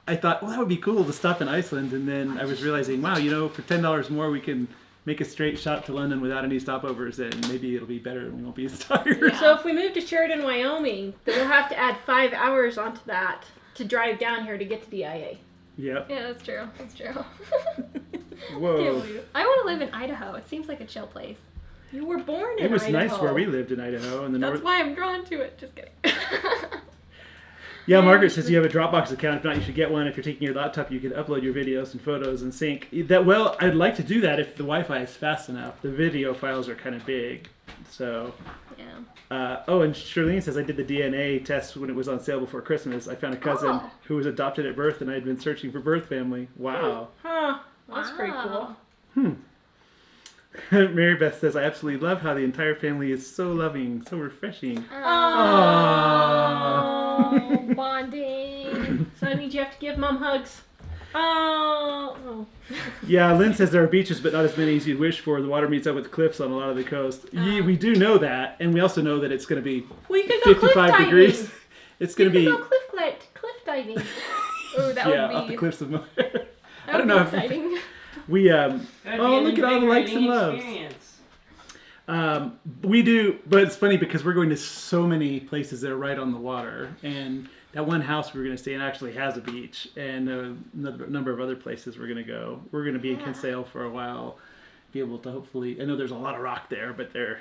I thought, well, that would be cool to stop in Iceland. And then I was realizing, wow, for $10 more, we can make a straight shot to London without any stopovers, and maybe it'll be better and we won't be as tired.
Yeah.
So if we move to Sheridan, Wyoming, then we'll have to add 5 hours onto that to drive down here to get to DIA.
Yep.
Yeah, that's true. That's true.
Whoa.
I want to live in Idaho. It seems like a chill place.
You were born in
It was
Idaho.
nice where we lived in Idaho. In the
That's
north.
why I'm drawn to it. Just kidding.
Yeah, Margaret says you have a Dropbox account. If not, you should get one. If you're taking your laptop, you can upload your videos and photos and sync. Well, I'd like to do that if the Wi-Fi is fast enough. The video files are kind of big. So,
Yeah.
and Charlene says I did the DNA test when it was on sale before Christmas. I found a cousin
Oh.
who was adopted at birth, and I had been searching for birth family. Wow.
Huh. That's pretty
Wow.
cool.
Mary Beth says I absolutely love how the entire family is so loving, so refreshing.
Oh, bonding.
So that means you have to give Mom hugs. Oh.
Yeah, Lynn says there are beaches, but not as many as you'd wish for. The water meets up with cliffs on a lot of the coast. Yeah, we do know that, and we also know that it's going to be
Well, you could go cliff
55
diving.
degrees. It's going to
You
be
could go cliff diving.
Oh, that
off
would
the
be.
cliffs of Moher.
That
I don't
would
know
be
if
exciting.
we
That'd be
oh,
an
look at all the likes and
invigorating
loves.
experience.
We do, but it's funny because we're going to so many places that are right on the water, and that one house we were going to stay in actually has a beach, and a number of other places we're going to go. We're going to be in Kinsale for a while, be able to hopefully. I know there's a lot of rock there, but it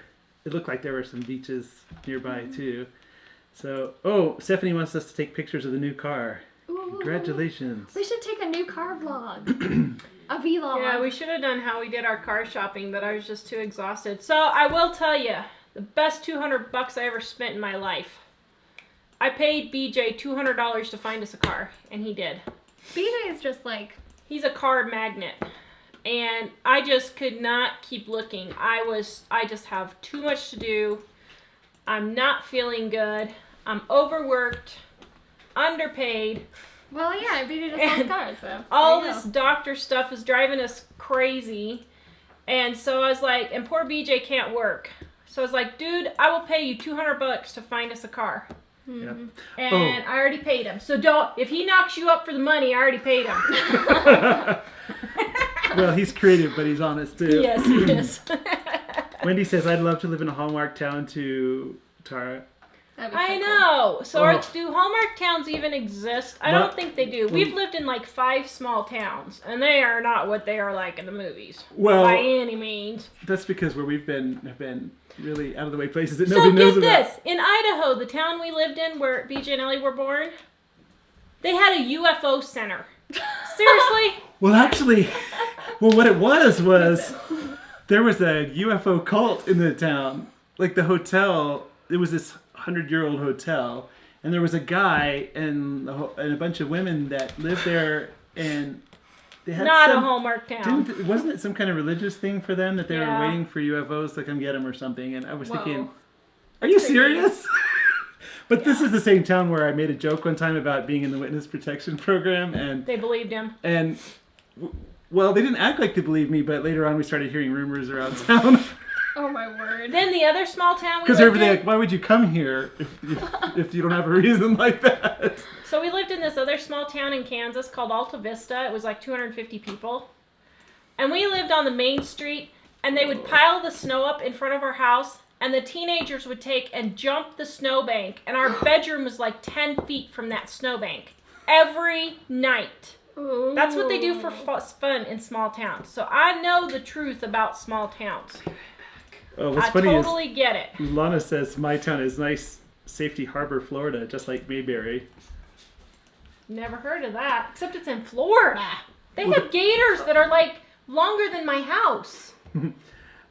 looked like there were some beaches nearby too. So, Stephanie wants us to take pictures of the new car.
Ooh.
Congratulations.
We should take a new car vlog. A vlog.
Yeah, we should have done how we did our car shopping, but I was just too exhausted. So I will tell you, the best $200 I ever spent in my life. I paid BJ $200 to find us a car, and he did.
BJ is just like.
He's a car magnet, and I just could not keep looking. I just have too much to do. I'm not feeling good. I'm overworked, underpaid.
Well, yeah, BJ just loves cars, so.
All
there you
this
go.
doctor stuff is driving us crazy. And so I was like, and poor BJ can't work. So I was like, dude, I will pay you $200 to find us a car.
Yeah.
And I already paid him. So if he knocks you up for the money, I already paid him.
Well, he's creative, but he's honest too.
Yes, he is.
Wendy says, I'd love to live in a Hallmark town too, Tara.
That'd be so
I
cool.
know. So
Oh.
do Hallmark towns even exist? I
Well-
don't think they do. We've lived in like 5 small towns, and they are not what they are like in the movies.
Well,
by any means.
that's because where we've been have been really out of the way places that
So
nobody knows
get
about.
this. In Idaho, the town we lived in where BJ and Elly were born, they had a UFO center. Seriously?
Well, actually, what it was there was a UFO cult in the town. Like the hotel, it was this 100-year-old hotel, and there was a guy and a bunch of women that lived there, and they had
Not a Hallmark town.
Wasn't it some kind of religious thing for them that they
Yeah.
were waiting for UFOs to come get them or something? And I was
Whoa.
thinking, are you serious? But this is the same town where I made a joke one time about being in the witness protection program, and
They believed him.
well, they didn't act like they believed me, but later on we started hearing rumors around town.
Oh my word.
Then the other small town we
Because
lived
everybody
in.
like, why would you come here if you don't have a reason like that?
So we lived in this other small town in Kansas called Alta Vista. It was like 250 people. And we lived on the main street, and they would pile the snow up in front of our house, and the teenagers would take and jump the snowbank, and our bedroom was like 10 feet from that snowbank every night.
Ooh.
That's what they do for fun in small towns. So I know the truth about small towns.
Oh, what's
I
funny
totally get it.
is Lana says my town is nice, Safety Harbor, Florida, just like Mayberry.
Never heard of that, except it's in Florida. They have gators that are like longer than my house.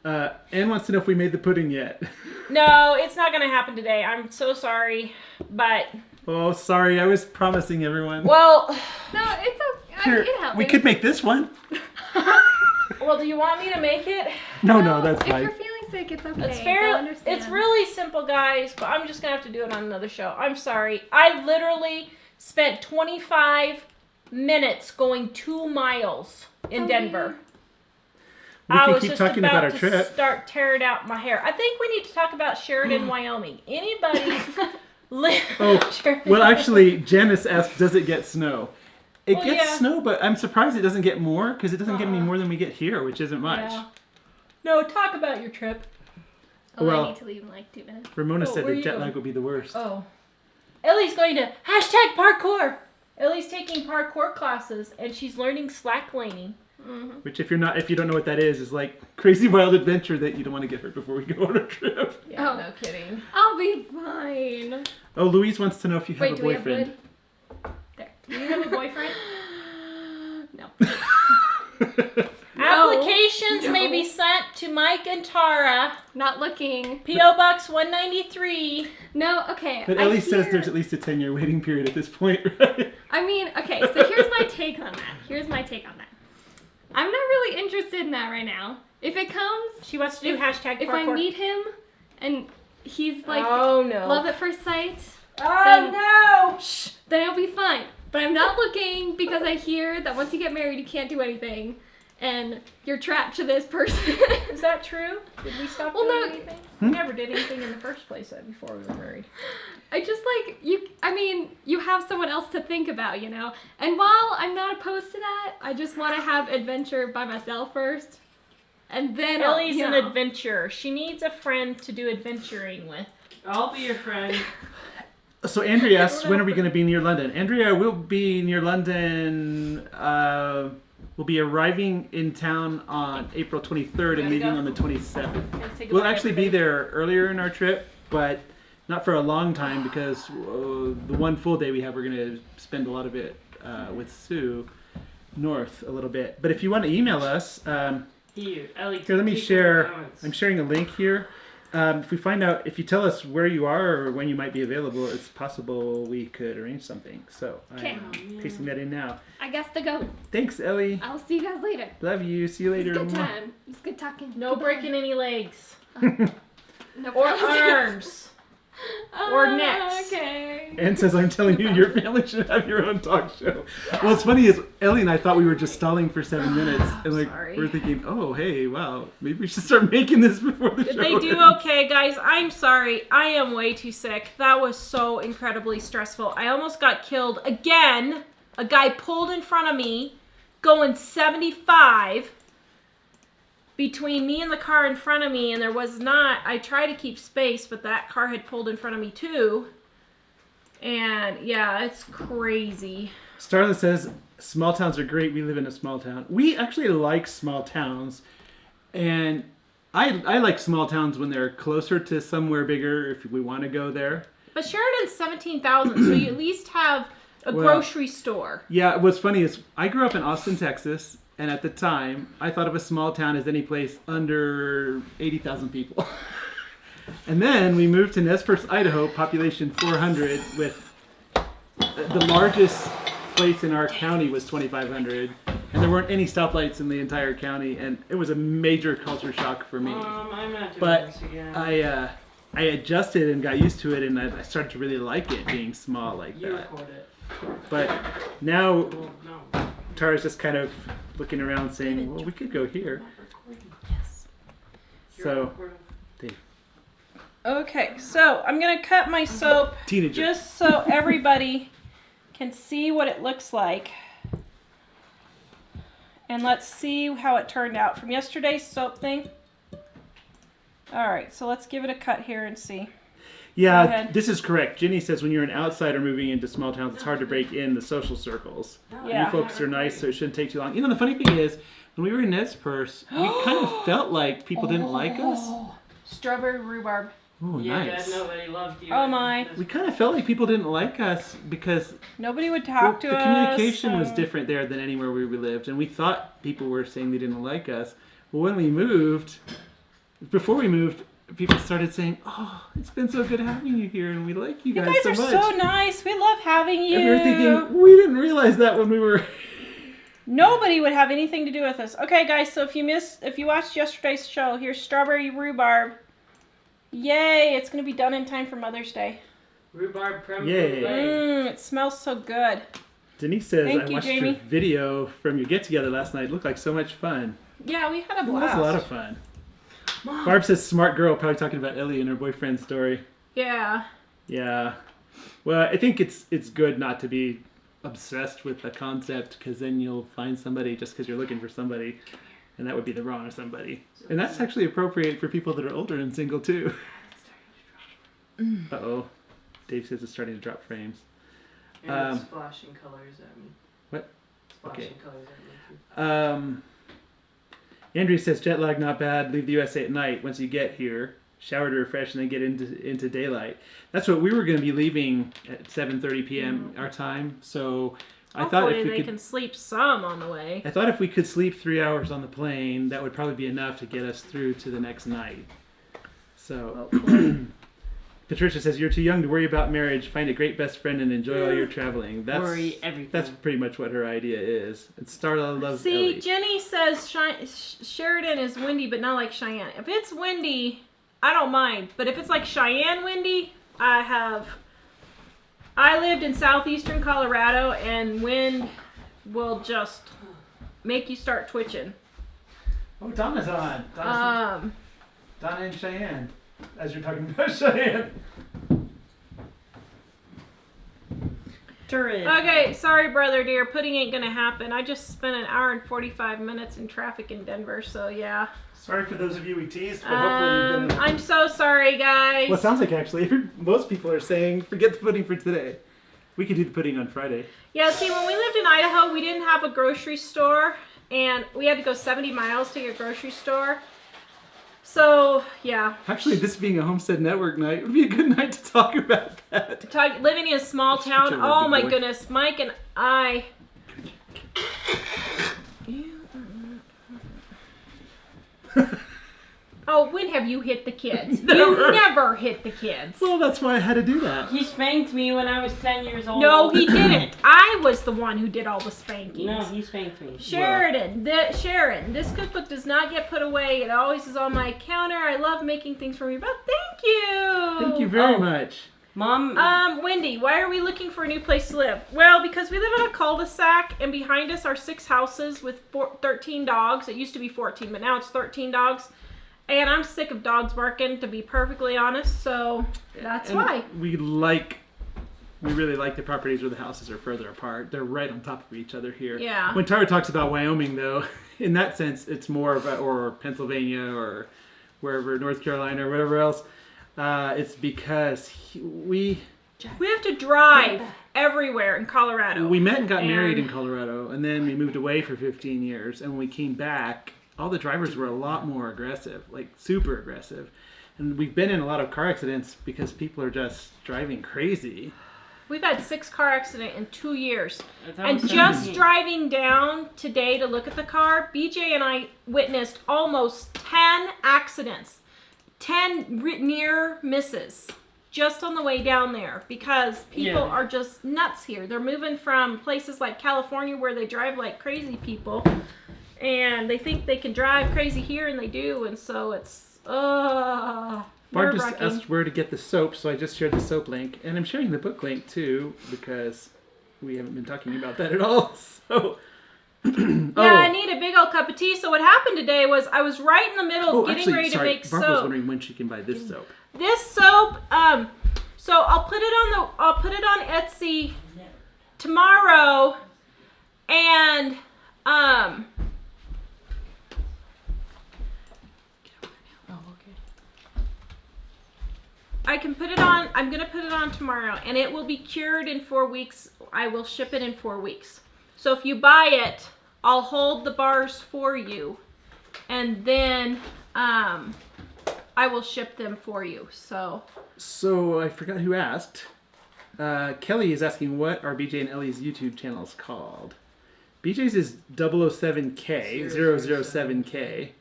Anne wants to know if we made the pudding yet.
No, it's not going to happen today. I'm so sorry, but...
Oh, sorry, I was promising everyone.
Well,
No, it's okay.
Here,
It happens.
we could make this one.
do you want me to make it?
No, that's
if
fine.
you're feeling sick, it's okay.
It's
They'll
fair.
understand.
It's really simple, guys, but I'm just going to have to do it on another show. I'm sorry. I literally spent 25 minutes going 2 miles in
Okay.
Denver.
We
I
can
was
keep
just
talking about our
to
trip.
start tearing out my hair. I think we need to talk about Sheridan, Wyoming. Anybody live?
Oh,
Sheridan?
well, actually, Janice asked, does it get snow? It
Well,
gets
yeah.
snow, but I'm surprised it doesn't get more, because it doesn't get any more than we get here, which isn't much.
Yeah. No, talk about your trip.
Oh,
Well-
I need to leave in like 2 minutes.
Ramona
Oh,
said
where
the
you
jet
going?
lag would be the worst.
Oh. Ellie's going to #parkour. Ellie's taking parkour classes, and she's learning slacklining.
Mm-hmm.
Which, if you don't know what that is like Crazy Wild Adventure that you don't want to get hurt before we go on a trip.
Yeah,
Oh.
no kidding.
I'll be fine.
Oh, Louise wants to know if you have
Wait,
a
do we have
boyfriend.
wood? There.
Do you have a boyfriend?
No.
Applications may
No.
be sent to Mike and Tawra,
Not looking.
P.O. Box 193.
No, okay.
But
I
Ellie says
hear-
there's at least a 10-year waiting period at this point, right?
I mean, okay, so here's my take on that. I'm not really interested in that right now. If it comes,
She wants to do #parkour.
if I meet him and he's like
oh no.
love at first sight,
Oh
then-
no.
then it'll be fine. But I'm not looking because I hear that once you get married, you can't do anything. And you're trapped to this person.
Is that true? Did we stop
Well,
doing
no.
anything? We never did anything in the first place before we were married.
I just you have someone else to think about, you know? And while I'm not opposed to that, I just want to have adventure by myself first. And then
Ellie's
you
an
know.
adventurer. She needs a friend to do adventuring with.
I'll be your friend.
So Andrea asks, when are we going to be near London? Andrea, we'll be near London. We'll be arriving in town on April 23rd and leaving on the 27th. We'll actually be there earlier in our trip, but not for a long time because the one full day we have, we're going to spend a lot of it with Sue north a little bit. But if you want to email us,
Here, Ellie.
here, let me
keep
share.
the comments.
I'm sharing a link here. If you tell us where you are or when you might be available, it's possible we could arrange something. So
Okay.
I'm pasting that in now.
I guess to go.
Thanks, Ellie.
I'll see you guys later.
Love you. See you
It
later.
was good time. It was good talking.
No
Goodbye.
breaking any legs.
No
Or
promises.
arms. Or
Oh,
necks.
Okay.
Anne says, I'm telling you, your family should have your own talk show. Well, what's funny is Ellie and I thought we were just stalling for 7 minutes. And
Sorry.
we're thinking, oh, hey, wow, maybe we should start making this before the
Did
show
they do
ends.
okay, guys? I'm sorry. I am way too sick. That was so incredibly stressful. I almost got killed again. A guy pulled in front of me, going 75 between me and the car in front of me, and there was not. I tried to keep space, but that car had pulled in front of me too. And yeah, it's crazy.
Starla says, small towns are great. We live in a small town. We actually like small towns. And I like small towns when they're closer to somewhere bigger if we want to go there.
But Sheridan's 17,000, so you at least have a
Well,
grocery store.
Yeah, what's funny is I grew up in Austin, Texas. And at the time, I thought of a small town as any place under 80,000 people. And then we moved to Nez Perce, Idaho, population 400, with the largest place in our county was 2,500. And there weren't any stoplights in the entire county. And it was a major culture shock for me.
I'm not doing
But
this again.
I adjusted and got used to it, and I started to really like it being small like
You
that.
record it.
But now
Well, no.
Tara's just kind of looking around saying, well, we could go here.
Yes.
So,
Okay, so I'm gonna cut my soap
teenager.
just so everybody can see what it looks like. And let's see how it turned out from yesterday's soap thing. All right, so let's give it a cut here and see. Go
Yeah,
ahead.
this is correct. Jenny says when you're an outsider moving into small towns, it's hard to break in the social circles.
Yeah.
You folks are nice, so it shouldn't take too long. You know, the funny thing is, when we were in Nez Perce, we kind of felt like people didn't like us.
Strawberry rhubarb.
Oh,
Yeah,
nice.
nobody loved you.
Oh, my.
We kind of felt like people didn't like us because
Nobody would talk to
the
us.
communication was
and-
different there than anywhere we lived, and we thought people were saying they didn't like us. But when we moved, before we moved, people started saying, "Oh, it's been so good having you here, and we like you
You
guys,
guys
so
are
much."
so nice. We love having you.
And we were thinking, we didn't realize that when we were.
Nobody would have anything to do with us. Okay, guys, so if you watched yesterday's show, here's strawberry rhubarb. Yay, it's going to be done in time for Mother's Day.
Rhubarb creme
Yay.
brulee.
It smells so good.
Denise says,
Thank
"I
you,
watched
Jamie.
your video from your get together last night. It looked like so much fun."
Yeah, we had a
It was
blast.
a lot of fun. Barb says, "Smart girl," probably talking about Ellie and her boyfriend's story.
Yeah.
Yeah. Well, I think it's good not to be obsessed with the concept, because then you'll find somebody just because you're looking for somebody, and that would be the wrong somebody. And that's actually appropriate for people that are older and single too. Uh-oh. Dave says it's starting to drop frames.
And it's splashing colors at me.
What?
Splashing
Okay.
colors at me too.
Andrew says jet lag not bad. Leave the USA at night. Once you get here, shower to refresh, and then get into daylight. That's what we were going to be leaving at 7:30 p.m. our time. So I thought
Hopefully
if we
they
could,
can sleep some on the way.
I thought if we could sleep 3 hours on the plane, that would probably be enough to get us through to the next night. So Patricia says you're too young to worry about marriage. Find a great best friend and enjoy all your traveling.
Worry everything.
That's pretty much what her idea is. And Starla loves
See,
Ellie.
Jenny says Sheridan is windy, but not like Cheyenne. If it's windy, I don't mind. But if it's like Cheyenne windy, I lived in southeastern Colorado, and wind will just make you start twitching.
Oh, Donna's on. Donna and Cheyenne. As you're talking about Cheyenne.
Okay, sorry, brother dear. Pudding ain't gonna happen. I just spent an hour and 45 minutes in traffic in Denver, so yeah.
Sorry for those of you we teased, but hopefully you've been...
I'm so sorry, guys.
Well, it sounds like actually most people are saying, forget the pudding for today. We could do the pudding on Friday.
Yeah, see, when we lived in Idaho, we didn't have a grocery store, and we had to go 70 miles to get a grocery store. So, yeah.
Actually, this being a Homestead Network night would be a good night to talk about that.
Living in a small town,
Whichever,
oh
big
my
boy.
goodness, Mike and I... Oh, when have you hit the kids?
Never.
You never hit the kids.
Well, that's why I had to do that.
He spanked me when I was 10 years old.
No, he didn't. I was the one who did all the spankings.
No, he spanked me.
Sharon, this cookbook does not get put away. It always is on my counter. I love making things for you, but thank you.
Thank you very
Oh.
much.
Mom.
Wendy, why are we looking for a new place to live? Well, because we live in a cul-de-sac, and behind us are 6 houses with 13 dogs. It used to be 14, but now it's 13 dogs. And I'm sick of dogs barking, to be perfectly honest, so that's
And
why.
we really like the properties where the houses are further apart. They're right on top of each other here.
Yeah.
When Tawra talks about Wyoming, though, in that sense, it's more of or Pennsylvania or wherever, North Carolina or whatever else. It's because we
We have to drive everywhere in Colorado.
we met and got married in Colorado, and then we moved away for 15 years. And when we came back, all the drivers were a lot more aggressive, like super aggressive. And we've been in a lot of car accidents because people are just driving crazy.
We've had 6 car accidents in 2 years.
That
And
was
just
17.
driving down today to look at the car, BJ and I witnessed almost 10 accidents. 10 near misses just on the way down there because people
Yeah.
are just nuts here. They're moving from places like California where they drive like crazy people, and they think they can drive crazy here, and they do, and so it's
Barb just
nerve-wracking.
asked where to get the soap, so I just shared the soap link. And I'm sharing the book link too, because we haven't been talking about that at all. So,
Yeah, I need a big old cup of tea. So what happened today was I was right in the middle of getting ready to make
Barb was
soap.
wondering when she can buy this soap.
This soap, so I'll put it on Etsy tomorrow, and I can put it on. I'm gonna put it on tomorrow, and it will be cured in 4 weeks. I will ship it in 4 weeks. So if you buy it, I'll hold the bars for you, and then I will ship them for you. So
I forgot who asked. Kelly is asking what are BJ and Ellie's YouTube channels called. BJ's is 007K, 007K.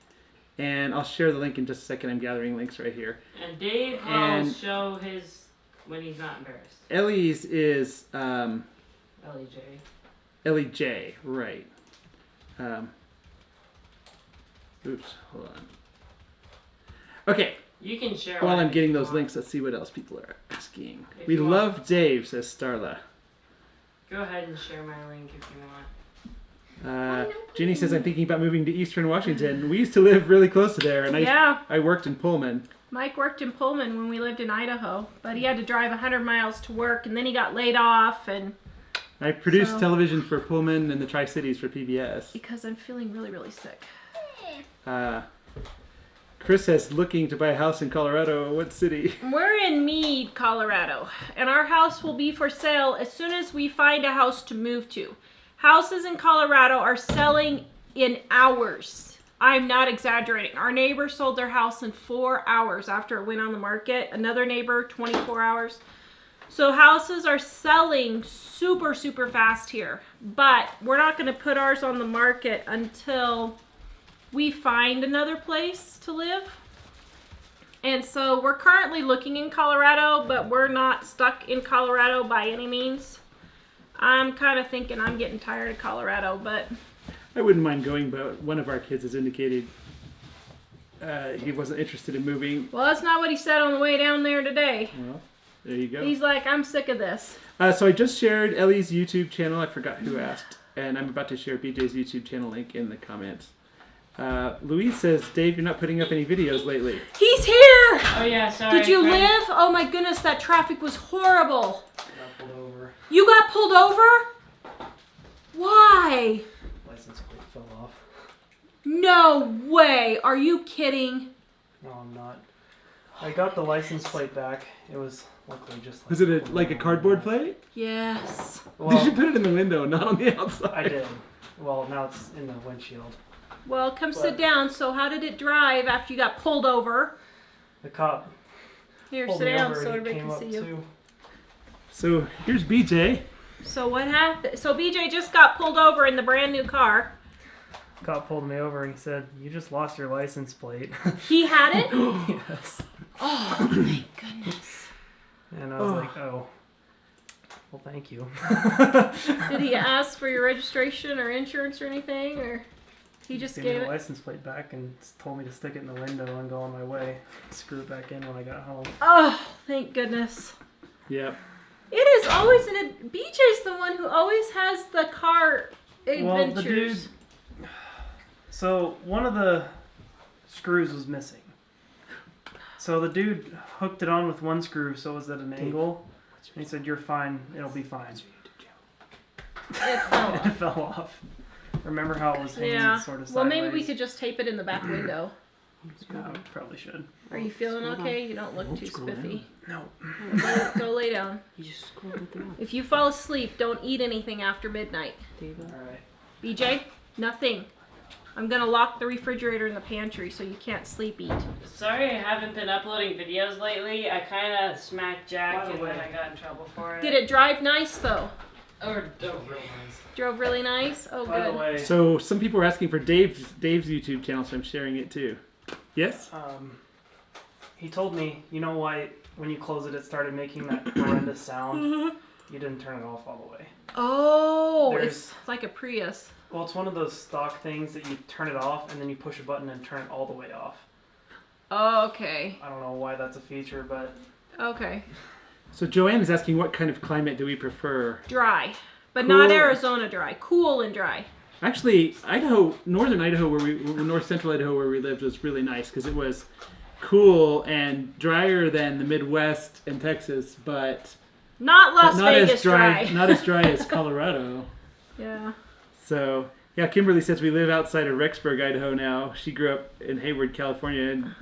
And I'll share the link in just a second. I'm gathering links right here.
And Dave will show his when he's not embarrassed.
Ellie's is
Elly J.
Elly J, right. Oops, hold on. Okay.
You can share.
While I'm getting those links, let's see what else people are asking.
If
We
you
love
want.
Dave, says Starla.
Go ahead and share my link if you want.
Ginny says, I'm thinking about moving to Eastern Washington. We used to live really close to there, and I worked in Pullman.
Mike worked in Pullman when we lived in Idaho, but he had to drive 100 miles to work, and then he got laid off, and
I produced television for Pullman and the Tri-Cities for PBS.
because I'm feeling really, really sick.
Chris says, looking to buy a house in Colorado. What city?
We're in Meade, Colorado, and our house will be for sale as soon as we find a house to move to. Houses in Colorado are selling in hours. I'm not exaggerating. Our neighbor sold their house in 4 hours after it went on the market. Another neighbor, 24 hours. So houses are selling super, super fast here. But we're not going to put ours on the market until we find another place to live. And so we're currently looking in Colorado, but we're not stuck in Colorado by any means. I'm kind of thinking I'm getting tired of Colorado, but
I wouldn't mind going, but one of our kids has indicated he wasn't interested in moving.
well, that's not what he said on the way down there today.
Well, there you go.
He's like, I'm sick of this.
So I just shared Ellie's YouTube channel. I forgot who asked. And I'm about to share BJ's YouTube channel link in the comments. Louise says, Dave, you're not putting up any videos lately.
He's here!
Oh yeah, sorry.
Did you
friend.
live? Oh my goodness, that traffic was horrible.
Got pulled over.
You got pulled over? Why?
License plate fell off.
No way. Are you kidding?
No, I'm not. I got the license plate back. It was luckily just like...
Was it like a cardboard plate?
Yes.
Well,
Did you put it in the window, not on the outside?
I did. Well, now it's in the windshield.
Well, come sit down. So how did it drive after you got pulled over?
The cop
Here,
pulled
sit
me
down
over
so
and he
everybody
came
can
up
see you.
too.
So here's BJ.
So what happened? So BJ just got pulled over in the brand new car.
Cop pulled me over and he said, "You just lost your license plate."
He had it?
Yes.
Oh, thank goodness.
And I was like, "Oh, well, thank you."
Did he ask for your registration or insurance or anything, or he just
gave
gave
me the
it?
license plate back and told me to stick it in the window and go on my way. Screw it back in when I got home.
Oh, thank goodness.
Yep.
It is always BJ's the one who always has the car
Well, the
adventures.
dude. So one of the screws was missing. So the dude hooked it on with one screw, so it was at an angle. And he said, "You're fine. It'll be fine."
It fell
And
off.
it fell off. Remember how it was hanging
Yeah.
sort of sideways?
Well, maybe we could just tape it in the back window.
Yeah, we probably should.
Are you feeling okay? You don't look too spiffy.
No.
Go lay down.
You just scroll with the mouse,
If you fall asleep, don't eat anything after midnight.
David.
All right.
BJ, nothing. I'm gonna lock the refrigerator in the pantry so you can't sleep eat.
Sorry I haven't been uploading videos lately. I kind of smacked Jack
By the
and then
way-
I got in trouble for it.
Did it drive nice though?
Or real nice.
Drove really nice? Oh,
By the
good.
way,
So some people are asking for Dave's YouTube channel, so I'm sharing it too. Yes?
he told me, you know why when you close it, it started making that horrendous sound? You didn't turn it off all the way.
Oh,
There's-
it's like a Prius.
Well, it's one of those stock things that you turn it off and then you push a button and turn it all the way off.
Oh, okay.
I don't know why that's a feature, but
Okay.
So Joanne is asking what kind of climate do we prefer?
Dry. But not
Cool.
Arizona dry. Cool and dry.
Actually, northern Idaho, north central Idaho where we lived was really nice because it was cool and drier than the Midwest and Texas, but
Not Las
not
Vegas
as dry,
dry.
not as dry as Colorado.
Yeah.
So yeah, Kimberly says we live outside of Rexburg, Idaho now. She grew up in Hayward, California, and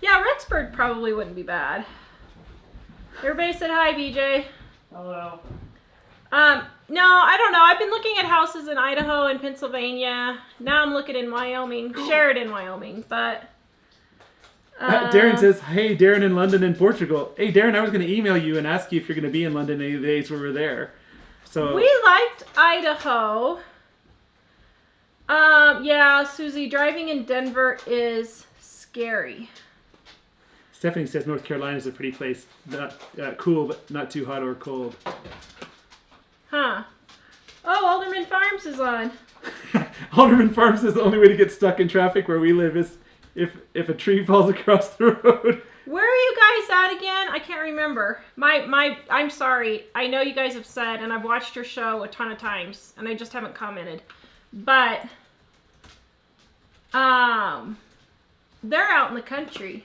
Yeah, Rexburg probably wouldn't be bad. Everybody said hi, BJ.
Hello.
No, I don't know. I've been looking at houses in Idaho and Pennsylvania. Now I'm looking in Wyoming, Sheridan, Wyoming. But
Darren says, hey, Darren in London and Portugal. Hey, Darren, I was going to email you and ask you if you're going to be in London any of the days we were there. So
we liked Idaho. Yeah, Susie, driving in Denver is scary.
Stephanie says North Carolina is a pretty place. Not cool, but not too hot or cold.
Huh. Oh, Alderman Farms is on.
Alderman Farms says the only way to get stuck in traffic where we live is if a tree falls across the road.
Where are you guys at again? I can't remember. I'm sorry. I know you guys have said, and I've watched your show a ton of times, and I just haven't commented. But, they're out in the country.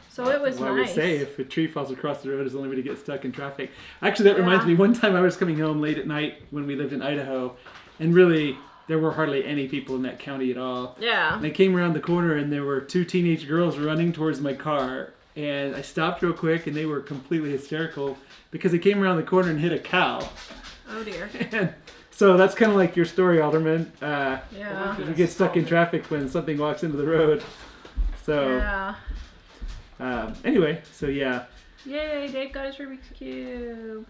So it was
well,
nice.
I would say if a tree falls across the road is the only way to get stuck in traffic. Actually, that reminds me, one time I was coming home late at night when we lived in Idaho, and really, there were hardly any people in that county at all.
Yeah.
And I came around the corner, and there were 2 teenage girls running towards my car, and I stopped real quick, and they were completely hysterical because they came around the corner and hit a cow.
Oh, dear.
And so that's kind of like your story, Alderman.
Yeah.
You get stuck in traffic when something walks into the road. So,
Yeah.
Anyway, so yeah.
Yay, Dave got his Rubik's Cube.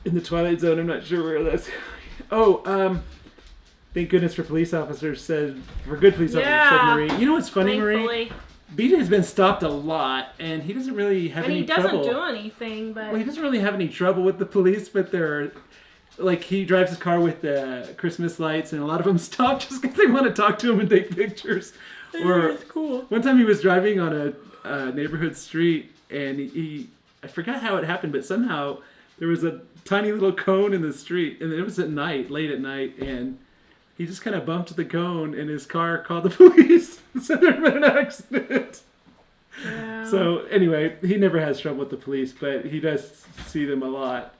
In the Twilight Zone, I'm not sure where that's going. Oh, thank goodness for police officers, said Marie. You know what's funny,
Thankfully.
Marie? BJ has been stopped a lot, and he doesn't really have any trouble.
And he doesn't do anything, but...
Well, he doesn't really have any trouble with the police, but they're... Like, he drives his car with the Christmas lights, and a lot of them stop just because they want to talk to him and take pictures. Or,
it's cool.
One time he was driving on a neighborhood street, and I forgot how it happened, but somehow there was a tiny little cone in the street, and it was at night, late at night, and he just kind of bumped the cone, and his car called the police. So there had been an accident.
Yeah.
So anyway, he never has trouble with the police, but he does see them a lot.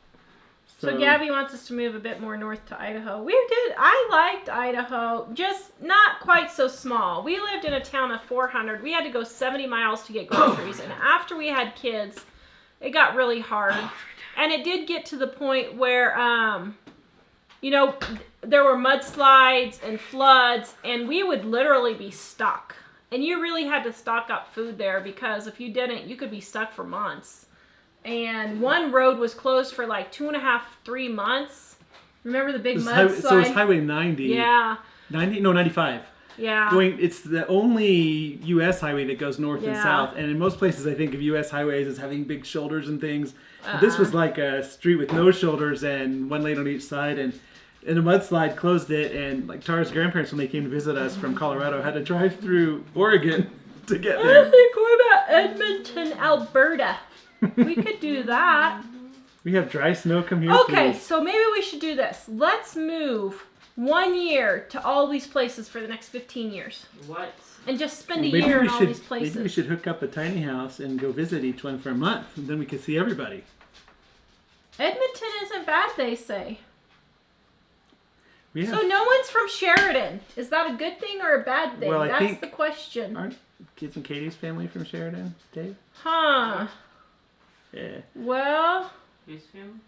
So Gabby wants us to move a bit more north to Idaho. We did. I liked Idaho, just not quite so small. We lived in a town of 400. We had to go 70 miles to get groceries. And after we had kids, it got really hard. And it did get to the point where, there were mudslides and floods, and we would literally be stuck. And you really had to stock up food there because if you didn't, you could be stuck for months. And one road was closed for like 2.5, 3 months. Remember the big mudslide?
So it's Highway 90.
Yeah.
95.
Yeah.
It's the only U.S. highway that goes north and south. And in most places, I think of U.S. highways as having big shoulders and things. But this was like a street with no shoulders and one lane on each side. And a mudslide closed it. And like Tara's grandparents, when they came to visit us from Colorado, had to drive through Oregon to get there.
I think we're about Edmonton, Alberta. We could do that.
We have dry snow come here.
Okay,
please.
so maybe we should do this. Let's move 1 year to all these places for the next 15 years.
What?
And just spend a year in all these places.
Maybe we should hook up a tiny house and go visit each one for a month, and then we could see everybody.
Edmonton isn't bad, they say.
So
no one's from Sheridan. Is that a good thing or a bad thing?
Well, I
That's
think,
the question.
Aren't kids and Katie's family from Sheridan, Dave?
Huh.
Yeah.
Well...
Whose family?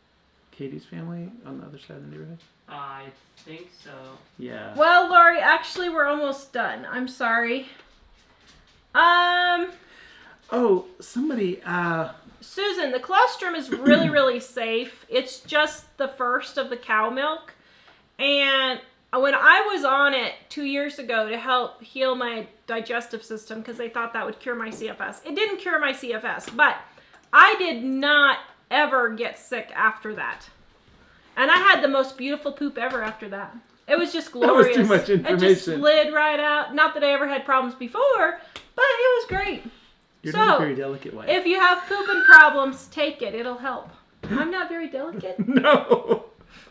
Katie's family on the other side of the neighborhood?
I think so.
Yeah.
Well, Lori, actually, we're almost done. I'm sorry.
Oh, somebody,
Susan, the colostrum is really, really safe. It's just the first of the cow milk. And when I was on it 2 years ago to help heal my digestive system, because they thought that would cure my CFS, it didn't cure my CFS, but I did not ever get sick after that. And I had the most beautiful poop ever after that. It was just glorious.
That was too much information.
It just slid right out. Not that I ever had problems before, but it was great.
You're not a very delicate wife.
If you have pooping problems, take it. It'll help. I'm not very delicate.
No.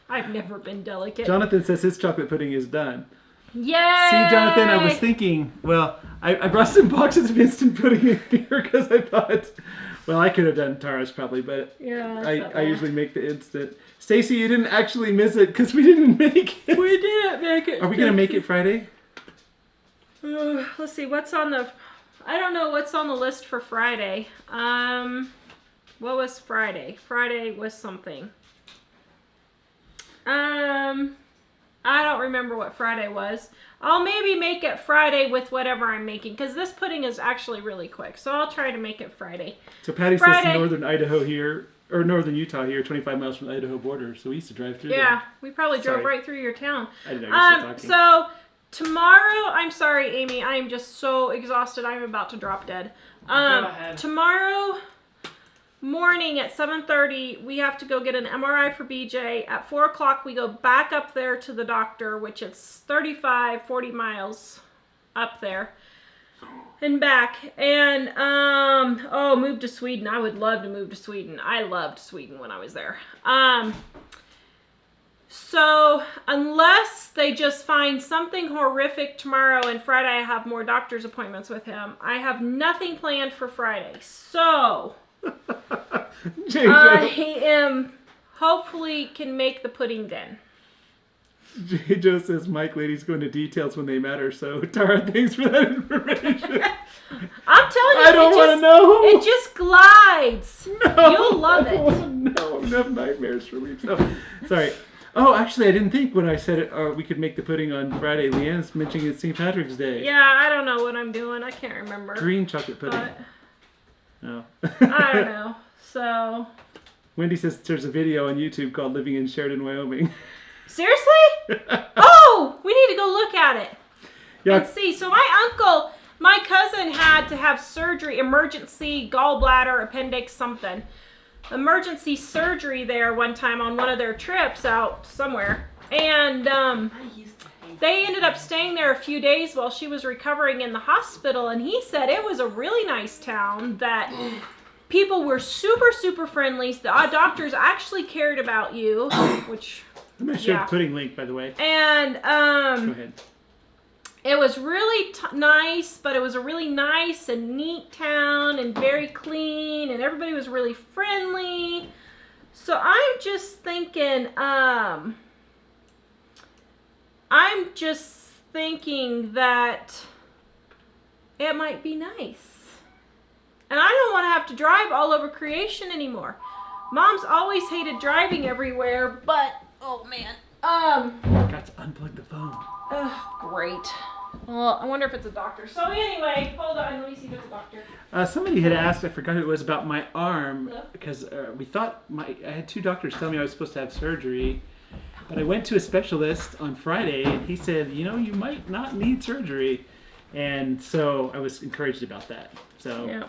I've never been delicate.
Jonathan says his chocolate pudding is done.
Yay!
See, Jonathan, I was thinking, well, I brought some boxes of instant pudding in here because I thought, well, I could have done Tara's probably, but
yeah,
I usually make the instant. Stacy, you didn't actually miss it because we didn't make it.
We didn't make it.
Are we going to make it Friday?
Let's see, what's on the... I don't know what's on the list for Friday. What was Friday? Friday was something. I don't remember what Friday was. I'll maybe make it Friday with whatever I'm making, because this pudding is actually really quick. So I'll try to make it Friday.
So Patty
Friday.
says northern Idaho here, or northern Utah here, 25 miles from the Idaho border. So we used to drive through
Yeah,
there.
we probably drove
Sorry.
right through your town.
I didn't know you were still talking.
So tomorrow, I'm sorry, Amy, I am just so exhausted. I'm about to drop dead.
Go ahead.
Tomorrow morning at 7:30, we have to go get an MRI for BJ. At 4 o'clock, we go back up there to the doctor, which is 40 miles up there and back. And, move to Sweden. I would love to move to Sweden. I loved Sweden when I was there. So unless they just find something horrific tomorrow and Friday I have more doctor's appointments with him, I have nothing planned for Friday. So I am hopefully can make the pudding then.
J. Joe says Mike ladies go into details when they matter. So Tara, thanks for that information.
I'm telling you,
I don't want to know.
It just glides.
No,
You'll love
I
it.
don't wanna know. I have nightmares for weeks. Oh, sorry. Oh, actually, I didn't think when I said it, we could make the pudding on Friday. Leanne's mentioning it's St. Patrick's Day.
Yeah, I don't know what I'm doing. I can't remember.
Green chocolate pudding.
But
No.
I don't know. So
Wendy says there's a video on YouTube called Living in Sheridan, Wyoming.
seriously? Oh, we need to go look at it.
Yeah.
And see. So my cousin had to have surgery, emergency gallbladder, appendix, something. Emergency surgery there one time on one of their trips out somewhere. And they ended up staying there a few days while she was recovering in the hospital. And he said it was a really nice town, that people were super, super friendly. The doctors actually cared about you, which...
I'm going to share
Yeah.
the pudding link, by the way.
And
Go ahead.
it was really nice, but it was a really nice and neat town and very clean, and everybody was really friendly. So I'm just thinking, that it might be nice. And I don't want to have to drive all over creation anymore. Mom's always hated driving everywhere, but oh man.
Got to unplug the phone.
Great. Well, I wonder if it's a doctor. So anyway, hold on. Let me see if it's a doctor.
Somebody had asked, I forgot who it was, about my arm,
Hello?
because we thought I had 2 doctors tell me I was supposed to have surgery, but I went to a specialist on Friday, and he said, you might not need surgery, and so I was encouraged about that. So
Yeah.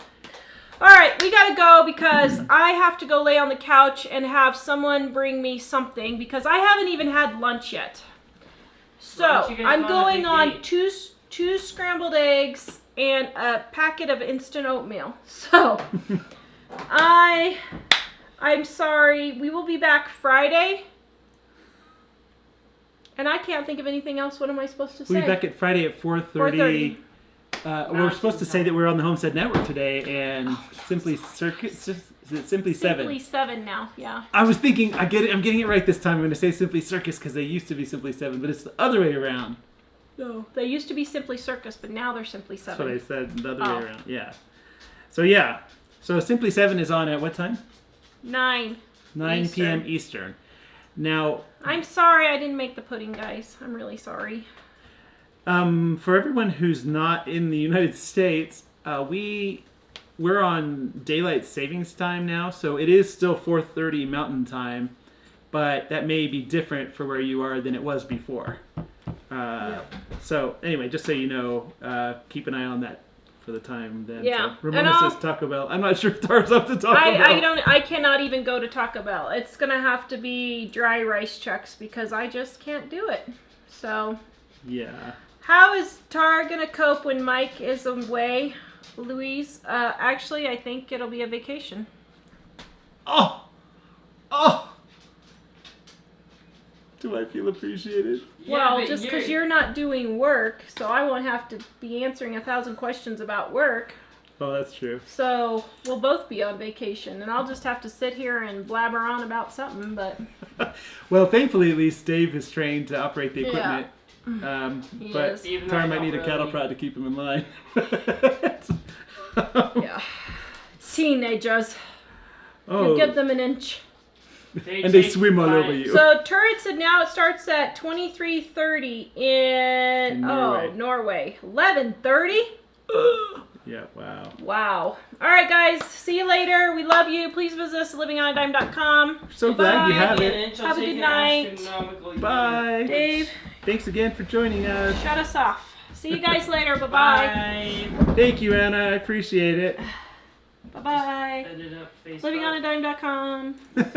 All right, we gotta go because I have to go lay on the couch and have someone bring me something because I haven't even had lunch yet.
Why don't
So
you guys
I'm
go on a
going
big
on
date?
two scrambled eggs and a packet of instant oatmeal. So I'm sorry. We will be back Friday. And I can't think of anything else. What am I supposed to say?
we'll be back at Friday at 4:30.
4:30.
We're supposed to say that we're on the Homestead Network today, and Simply Circus, is it Simply 7?
Simply 7 now, yeah.
I was thinking, I'm getting it right this time. I'm going to say Simply Circus because they used to be Simply 7, but it's the other way around.
No, they used to be Simply Circus, but now they're Simply 7.
That's what I said, the other
Oh.
way around. Yeah. So Simply 7 is on at what time?
9.
9
Eastern.
p.m. Eastern. Now,
I'm sorry I didn't make the pudding, guys. I'm really sorry.
for everyone who's not in the United States, we're on daylight savings time now, so it is still 4:30 Mountain Time, but that may be different for where you are than it was before. So anyway, just so you know, keep an eye on that for the time. Then.
Yeah.
So Ramona
And
says Taco Bell. I'm not sure if Tara's up to Taco Bell.
I cannot even go to Taco Bell. It's gonna have to be dry rice chucks because I just can't do it. So
Yeah.
how is Tara gonna cope when Mike is away, Louise? Actually, I think it'll be a vacation.
Oh. Do I feel appreciated?
Well,
but
just because you're not doing work, so I won't have to be answering 1,000 questions about work.
Oh, that's true.
So we'll both be on vacation, and I'll just have to sit here and blabber on about something. But
Well, thankfully, at least Dave is trained to operate the
Yeah.
equipment.
He
But
is.
Even though
Tara
I
might
don't
need a cattle
really-
prod to keep him in line.
yeah, teenagers.
Oh.
You give them an inch.
And they swim all over you.
So turret said now it starts at 23:30 in
Norway.
Norway. 11:30.
Yeah, wow.
Wow. All right, guys. See you later. We love you. Please visit us at livingonadime.com.
So glad you have
An
it.
inch will
Have a
take
good
an
night.
astronomical
Bye.
unit.
Dave,
Thanks again for joining us.
shut us off. See you guys later. Bye-bye.
Bye.
Thank you, Anna. I appreciate it.
Bye-bye.
Edit up Facebook.
Livingonadime.com.